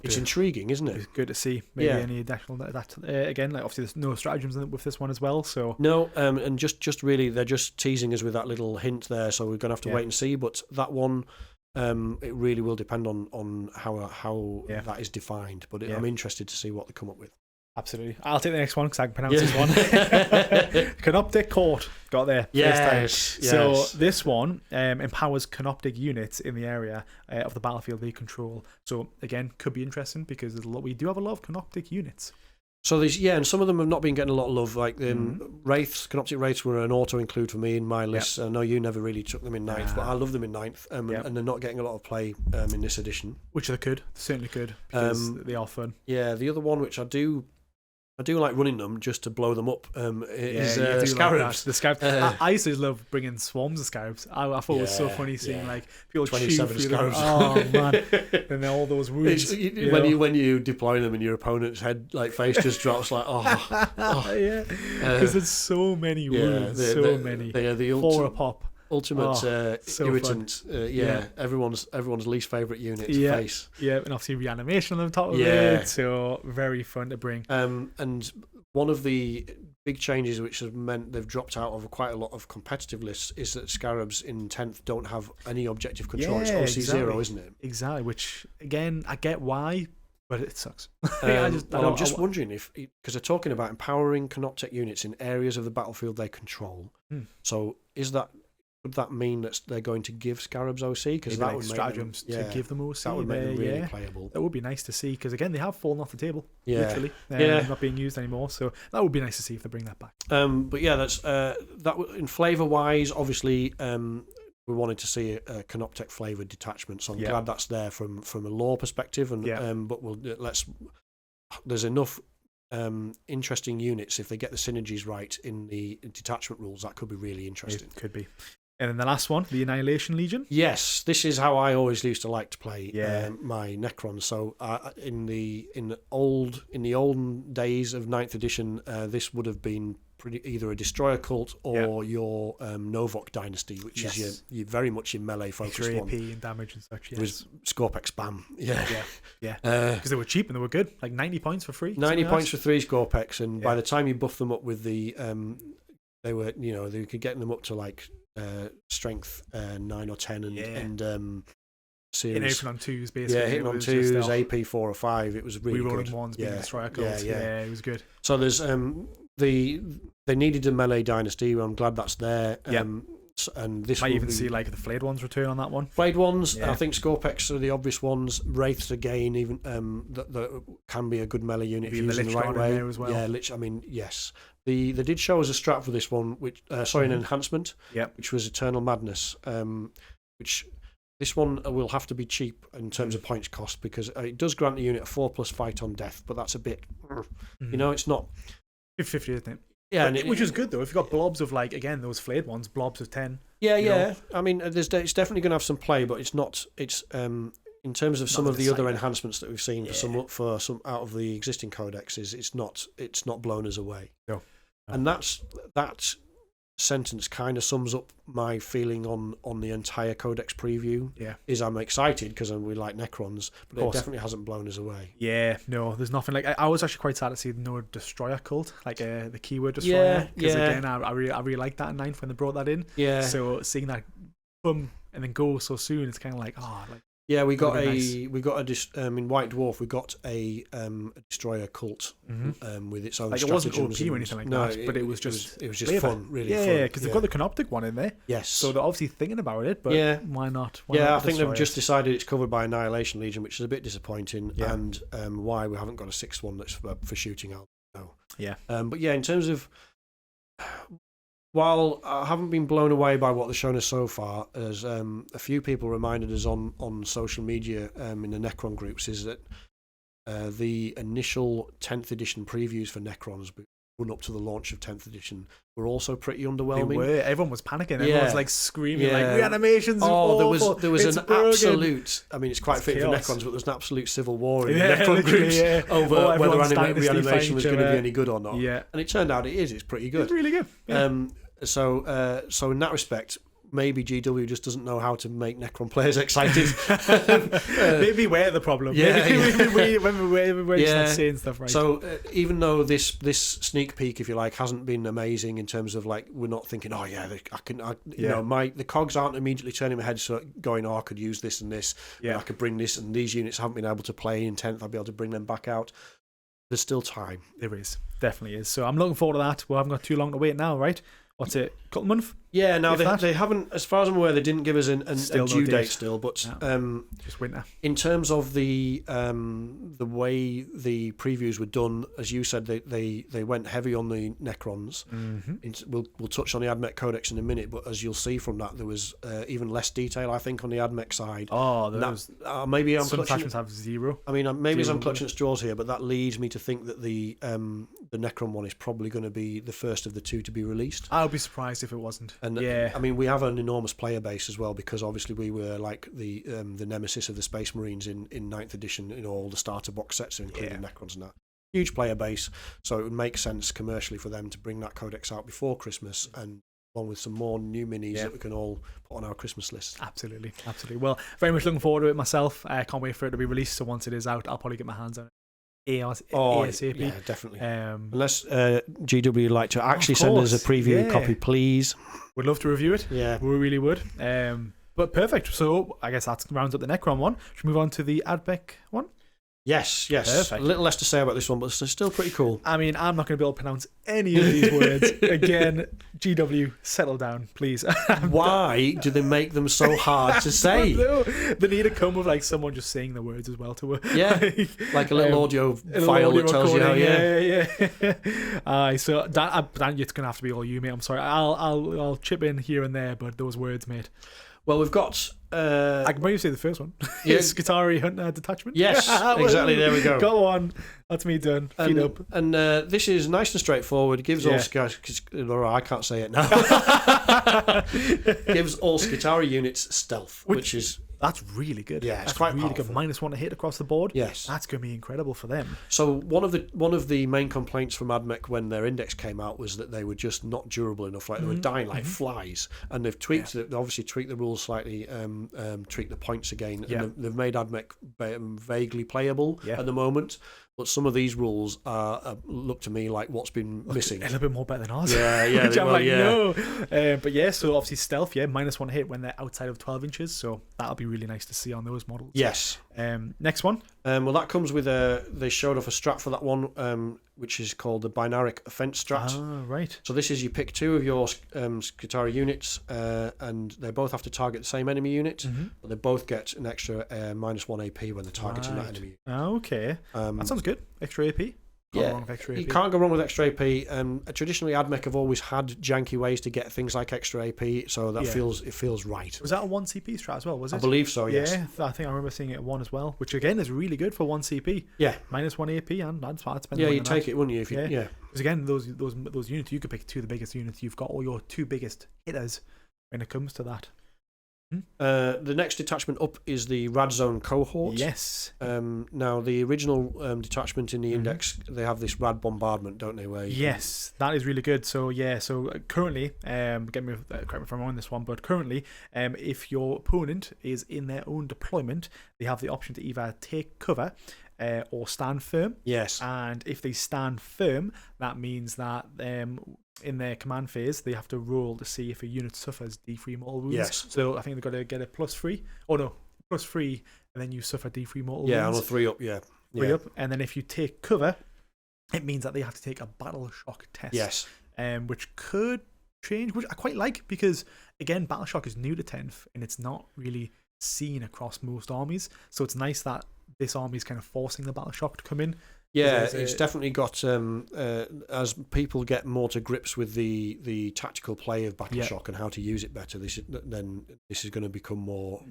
It's intriguing, isn't it? It's good to see. Maybe any additional that again, like obviously there's no stratagems in it with this one as well. So no, and just really they're just teasing us with that little hint there. So we're going to have to wait and see. But that one. It really will depend on how that is defined. But I'm interested to see what they come up with. Absolutely. I'll take the next one because I can pronounce this one. Canoptic Court. Got there. Yes. So this one empowers canoptic units in the area of the battlefield they control. So again, could be interesting because we do have a lot of canoptic units. So and some of them have not been getting a lot of love. Like Wraiths, Canoptic Wraiths were an auto-include for me in my list. I know you never really took them in 9th, but I love them in 9th, and they're not getting a lot of play in this edition. Which they certainly could, because they are fun. Yeah, the other one, which I do like running them just to blow them up, is Scarabs. Like the Scarabs. I used to love bringing swarms of Scarabs. I thought it was so funny seeing like people 27 chew Scarabs. Oh man, and then all those wounds. When you deploy them and your opponent's head face just drops like because there's so many wounds, many. They are the 4 a pop. Ultimate irritant. Everyone's least favourite unit. Face. Yeah, and obviously reanimation on top of it. So very fun to bring. And one of the big changes which has meant they've dropped out of quite a lot of competitive lists is that Scarabs in 10th don't have any objective control. It's OC0, isn't it? Exactly. Which again, I get why, but it sucks. I'm just wondering because they're talking about empowering canoptic units in areas of the battlefield they control. So would that mean that they're going to give Scarabs OC? Because that would stratagems to give them OC. That would make them really playable. That would be nice to see because again they have fallen off the table. Literally, not being used anymore. So that would be nice to see if they bring that back. But yeah, that's that. In flavour wise, obviously, we wanted to see a canoptic flavoured detachment. So I'm glad that's there from a lore perspective. And but there's enough. Interesting units if they get the synergies right in the detachment rules. That could be really interesting. It could be. And then the last one, the Annihilation Legion. Yes, this is how I always used to like to play my Necrons. So in the olden days of 9th edition, this would have been either a destroyer cult or your Novok dynasty, which is your very much your melee focused one. AP and damage and such. Yes. With Scorpex spam. Yeah. Because they were cheap and they were good, like 90 points for free. 90 points for 3 Scorpex, and by the time you buff them up with the, they were they could get them up to like strength 9 or 10 and series. Hitting on 2s basically. Hitting on 2s, AP 4 or 5. It was really good. Rerolling ones, being destroyer cults. Yeah, it was good. So there's they needed a melee dynasty. I'm glad that's there. And this might even see like the flayed ones return on that one. Flayed ones, I think Scorpex are the obvious ones. Wraiths again, even that can be a good melee unit if used in the right way. As well. Yeah, I mean, yes. They did show us a strat for this one, which an enhancement, which was Eternal Madness, which this one will have to be cheap in terms of points cost because it does grant the unit a 4+ fight on death, but that's a bit, it's not 50-50, isn't it? Yeah, which is good though. If you've got blobs of like again those flayed ones, blobs of 10. Yeah. I mean, it's definitely going to have some play, but it's not. It's in terms of some of the other enhancements that we've seen for some out of the existing codexes, it's not blown us away. No. And that's sentence kind of sums up my feeling on the entire Codex preview. Yeah. Is I'm excited because we like Necrons, but it definitely hasn't blown us away. Yeah, no, there's nothing like. I was actually quite sad to see no Destroyer cult, like the keyword Destroyer. Because again, I really liked that in 9th when they brought that in. Yeah. So seeing that come and then go so soon, it's kind of like, yeah, we got nice. in White Dwarf. We got a Destroyer cult with its own. Like it wasn't OP or anything like that, but it was just fun, really. Yeah, because they've got the Canoptic one in there. Yes, so they're obviously thinking about it. But why not? I think they've just decided it's covered by Annihilation Legion, which is a bit disappointing. Yeah. And why we haven't got a 6th one that's for shooting out. No. Yeah. But yeah, in terms of. While I haven't been blown away by what they've shown us so far, as a few people reminded us on social media in the Necron groups, is that the initial 10th edition previews for Necrons run up to the launch of 10th edition were also pretty underwhelming. They were. Everyone was panicking. Everyone was like screaming, like reanimations. Oh, there was it's an broken. absolute. I mean, it's quite fitting for Necrons, but there's an absolute civil war in the Yeah, Necron groups over whether reanimation was going to be any good or not. Yeah, and it turned out it is. It's pretty good. It's really good. Yeah. So in that respect, maybe GW just doesn't know how to make Necron players excited. Maybe we're the problem. Yeah, maybe we're just not saying stuff right. So even though this sneak peek, if you like, hasn't been amazing in terms of like we're not thinking, oh yeah, the cogs aren't immediately turning my head going, oh, I could use this and this, I could bring this, and these units haven't been able to play in 10th. I'll be able to bring them back out. There's still time. There is, definitely is. So I'm looking forward to that. We haven't got too long to wait now, right? What's it? Couple month? Yeah, no, they haven't. As far as I'm aware, they didn't give us a due date still. But just winter. In terms of the way the previews were done, as you said, they went heavy on the Necrons. We'll touch on the Admech Codex in a minute, but as you'll see from that, there was even less detail, I think, on the Admech side. Oh, there's maybe I'm some clutching. attachments have 0. I mean, maybe I'm clutching at straws here, but that leads me to think that the Necron one is probably going to be the first of the 2 to be released. I would be surprised if it wasn't. And I mean, we have an enormous player base as well, because obviously we were like the nemesis of the Space Marines in 9th edition in all the starter box sets, including Necrons and that. Huge player base, so it would make sense commercially for them to bring that codex out before Christmas, and along with some more new minis that we can all put on our Christmas list. Absolutely. Well, very much looking forward to it myself. I can't wait for it to be released, so once it is out, I'll probably get my hands on it. ASAP. Yeah, definitely. Unless GW would like to actually send us a preview copy, please. We'd love to review it. Yeah, we really would. But perfect. So I guess that rounds up the Necron one. Should we move on to the AdMech one? Yes. Perfect. A little less to say about this one, but it's still pretty cool. I mean, I'm not going to be able to pronounce any of these words. Again, GW, settle down, please. Why do they make them so hard to say? They need to come with like someone just saying the words as well to her. Yeah, like a little audio file that tells you how. Yeah. So Dan, it's going to have to be all you, mate. I'm sorry. I'll chip in here and there, but those words, mate. Well, we've got. I can maybe say the first one. Yes, Skitarii Hunter Detachment. Yes, exactly. There we go. Go on. That's me done. Feet up. And this is nice and straightforward. It gives all I can't say it now. Gives all Skitarii units stealth, which is. That's really good. Yeah, it's quite really good. -1 to hit across the board. Yes, that's going to be incredible for them. So one of the main complaints from AdMech when their index came out was that they were just not durable enough. Like they were dying like flies. And they've tweaked it. They obviously tweaked the rules slightly, tweaked the points again. Yeah. And they've made AdMech vaguely playable at the moment. But some of these rules look to me like what's been missing. A little bit more better than ours. Yeah. Which I'm like, no. But yeah, so obviously stealth, -1 hit when they're outside of 12 inches. So that'll be really nice to see on those models. Yes. Next one. Well, that comes with they showed off a strat for that one, which is called the Binaric Offense strat. Ah, right. So this is you pick 2 of your Skitarii units, and they both have to target the same enemy unit, but they both get an extra -1 AP when they're targeting that enemy. Okay. That sounds good. Extra AP. You can't go wrong with extra AP. Traditionally, AdMech have always had janky ways to get things like extra AP, so that feels right. Was that a 1 CP strat as well? Was it? I believe so. Yes. Yeah, I think I remember seeing it at 1 as well, which again is really good for 1 CP. Yeah, -1 AP, and that's fine. Yeah, you'd take it, wouldn't you? If you because again, those units you could pick 2 of the biggest units. You've got all your 2 biggest hitters when it comes to that. The next detachment up is the Radzone cohort. Yes. Now, the original detachment in the index, they have this rad bombardment, don't they? Yes, that is really good. So currently, correct me if I'm wrong on this one, but currently, if your opponent is in their own deployment, they have the option to either take cover or stand firm. Yes. And if they stand firm, that means that in their command phase, they have to roll to see if a unit suffers D3 mortal wounds. Yes. So I think they've got to get a +3. Oh no, +3, and then you suffer D3 mortal wounds. Yeah, on a 3 up, yeah. 3 up. And then if you take cover, it means that they have to take a battle shock test. Yes. Which could change, which I quite like, because again, battle shock is new to 10th and it's not really seen across most armies. So it's nice that this army is kind of forcing the battle shock to come in. Yeah, it's definitely got as people get more to grips with the tactical play of battle shock and how to use it better. This is going to become more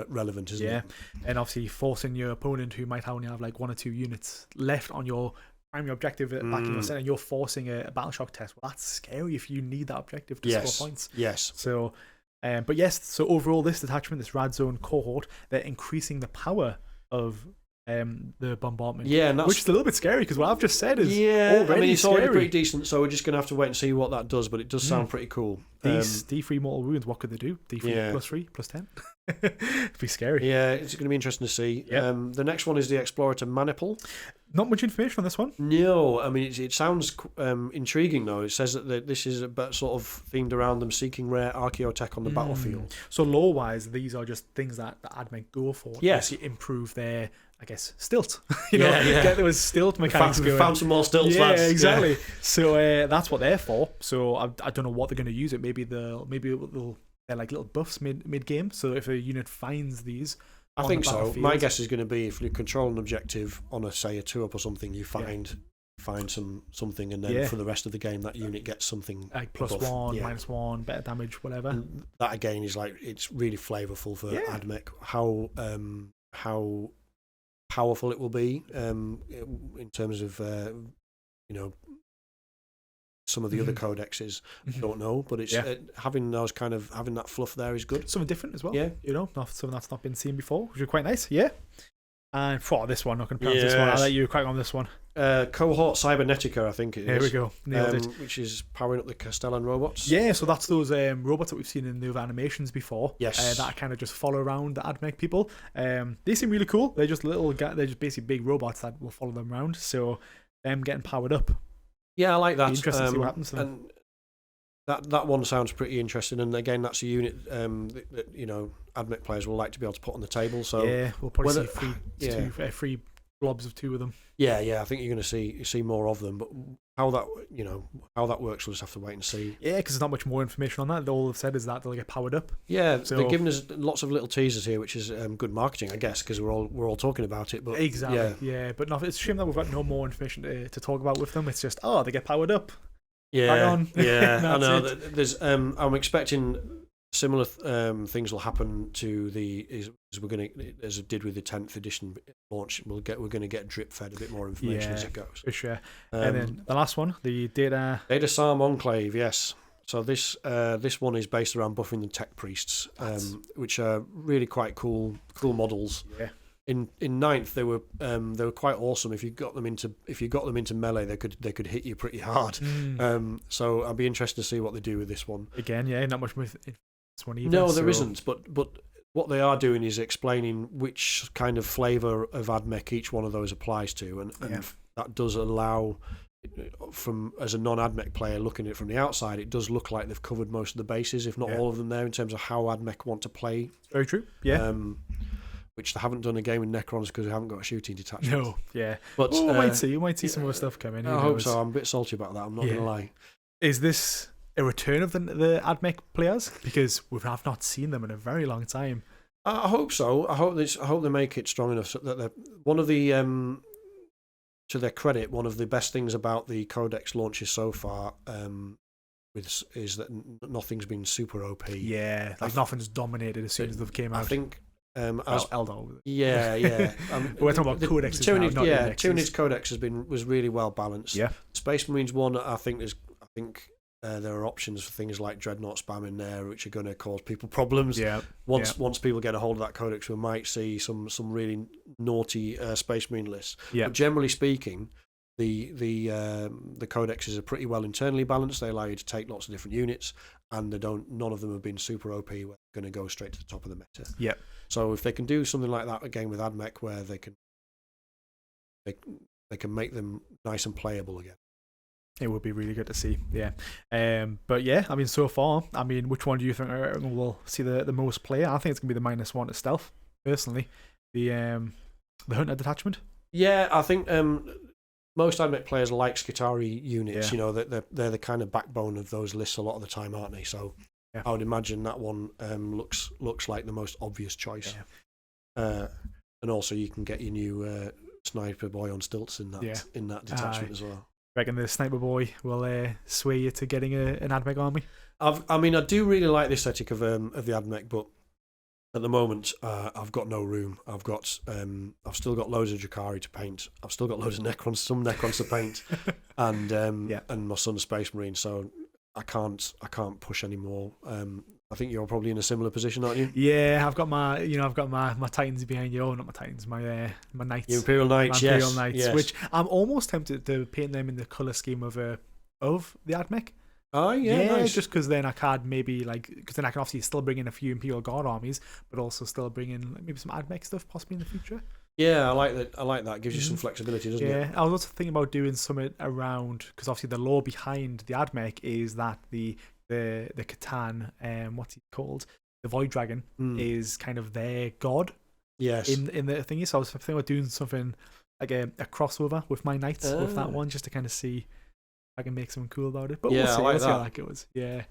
relevant, isn't it? Yeah, and obviously forcing your opponent, who might only have like 1 or 2 units left on your primary objective back in your center, and you're forcing a battle shock test. Well, that's scary if you need that objective to score points. Yes. So, but yes. So overall, this detachment, this Radzone cohort, they're increasing the power of the bombardment, which is a little bit scary, because what I've just said is already it's scary. already pretty decent, so we're just going to have to wait and see what that does, but it does sound pretty cool. These D3 mortal wounds, what could they do? D3 +3 +10? It'd be scary. Yeah, it's going to be interesting to see. The next one is the Explorator Maniple. Not much information on this one. No, I mean, it sounds intriguing, though. It says that this is a bit sort of themed around them seeking rare archaeotech on the battlefield. So lore-wise, these are just things that the AdMech go for. Yes. To improve their, I guess, stilt. Get those stilt mechanics going. Found some more stilts, lads. Yeah, exactly. Yeah. So that's what they're for. So I don't know what they're going to use it. Maybe they're like little buffs mid game. So if a unit finds these, I think so. My guess is going to be if you control an objective on a 2-up or something, you find something, and then for the rest of the game that unit gets something like +1, -1, better damage, whatever. And that again is like, it's really flavorful for AdMech. How powerful it will be in terms of some of the other codexes, don't know, but it's having that fluff there is good. Something different as well. Yeah, something that's not been seen before, which is quite nice. Yeah. And for this one, not going to pronounce this one. I'll let you crack on this one. Cohort Cybernetica, I think it is. Here we go. Nailed it. Which is powering up the Castellan robots. Yeah, so that's those robots that we've seen in the other animations before. Yes. That kind of just follow around the AdMech people. They seem really cool. They're just they're just basically big robots that will follow them around. So them getting powered up. Yeah, I like that. Interesting to see what happens to them. And that one sounds pretty interesting. And again, that's a unit that AdMech players will like to be able to put on the table. So we'll probably see free blobs of 2 of them. Yeah, I think you're going to see more of them. But how that works, we'll just have to wait and see. Yeah, because there's not much more information on that. All they've said is that they'll get powered up. Yeah, so they're giving us lots of little teasers here, which is good marketing, I guess, because we're all talking about it. But exactly, but it's a shame that we've got no more information to talk about with them. It's just they get powered up. Yeah, on. I know. There's I'm expecting similar things will happen to as it did with the 10th edition launch. We're going to get drip fed a bit more information as it goes. For sure. And then the last one, the Data Psalm Enclave, yes. So this one is based around buffing the tech priests, which are really quite cool models. Yeah. In 9th, they were quite awesome. If you got them into melee, they could hit you pretty hard. So I'd be interested to see what they do with this one. Again, not much with this one either. No, there isn't. But what they are doing is explaining which kind of flavour of AdMech each one of those applies to, and that does allow, as a non-AdMech player looking at it from the outside, it does look like they've covered most of the bases, if not all of them there, in terms of how AdMech want to play. Very true. Yeah. Which they haven't done a game with Necrons because they haven't got a shooting detachment. No, yeah. But we might see some more stuff coming. I hope so. I'm a bit salty about that. I'm not going to lie. Is this a return of the AdMech players? Because we have not seen them in a very long time. I hope so. I hope they make it strong enough so that they're one of the. To their credit, one of the best things about the Codex launches so far is that nothing's been super OP. Yeah, nothing's dominated as soon as they've came out. I think. Eldar. Yeah. We're talking about codexes. Tyranids Codex was really well balanced. Yeah. Space Marines 1, I think there are options for things like Dreadnought spam in there, which are going to cause people problems. Once people get a hold of that codex, we might see some really naughty Space Marine lists. But generally speaking, the codexes are pretty well internally balanced. They allow you to take lots of different units, and none of them have been super OP. We're going to go straight to the top of the meta. So if they can do something like that again with AdMech, where they can make them nice and playable again, it would be really good to see. But yeah, I mean, so far, I mean, which one do you think will see the most play? I think it's gonna be the -1 to stealth, personally. The hunter detachment. Yeah, I think most AdMech players like Skitarii units. You know, they're the kind of backbone of those lists a lot of the time, aren't they? So I would imagine that one looks like the most obvious choice. And also, you can get your new sniper boy on stilts in that detachment as well. Reckon the sniper boy will sway you to getting an AdMech army? I do really like the aesthetic of the AdMech, but at the moment I've got no room. I've still got loads of Drakari to paint. I've still got loads of Necrons, some Necrons to paint, and my son's Space Marine. So I can't push anymore. I think you're probably in a similar position, aren't you? Yeah, I've got my Titans behind you. Oh, not my Titans, my Knights. Your Imperial Knights, yes. Which I'm almost tempted to paint them in the colour scheme of the AdMech. Oh, yeah, nice. Just because then I can because then I can obviously still bring in a few Imperial Guard armies, but also still bring in maybe some AdMech stuff possibly in the future. Yeah, I like that. It gives you some flexibility, doesn't it? Yeah, I was also thinking about doing something around, because obviously the lore behind the AdMech is that the Catan, what's he called? The Void Dragon is kind of their god. Yes. In the thingy. So I was thinking about doing something like a crossover with my Knights with that one, just to kind of see if I can make something cool about it. But we'll see. We'll see how that goes. Yeah.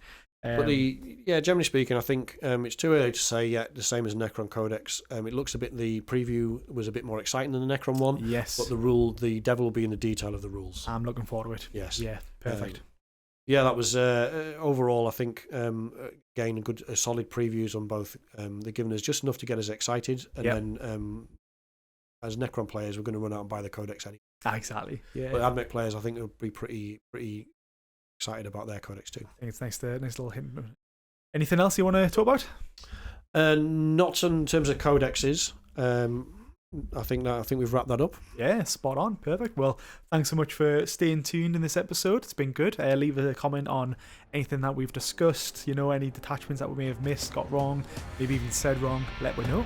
But generally speaking, I think it's too early to say yet. The same as Necron Codex. It looks a bit. The preview was a bit more exciting than the Necron one. Yes. But the devil will be in the detail of the rules. I'm looking forward to it. Yes. Yeah. Perfect. That was overall, I think, again, a solid previews on both. They're giving us just enough to get us excited, and then as Necron players, we're going to run out and buy the Codex anyway. Exactly. Yeah. But AdMech players, I think, will be pretty excited about their Codex too. I think it's nice little hint. Anything else you want to talk about? Not in terms of codexes. I think we've wrapped that up. Yeah, spot on. Perfect. Well, thanks so much for staying tuned in this episode. It's been good. Leave a comment on anything that we've discussed, any detachments that we may have missed, got wrong, maybe even said wrong. Let me know.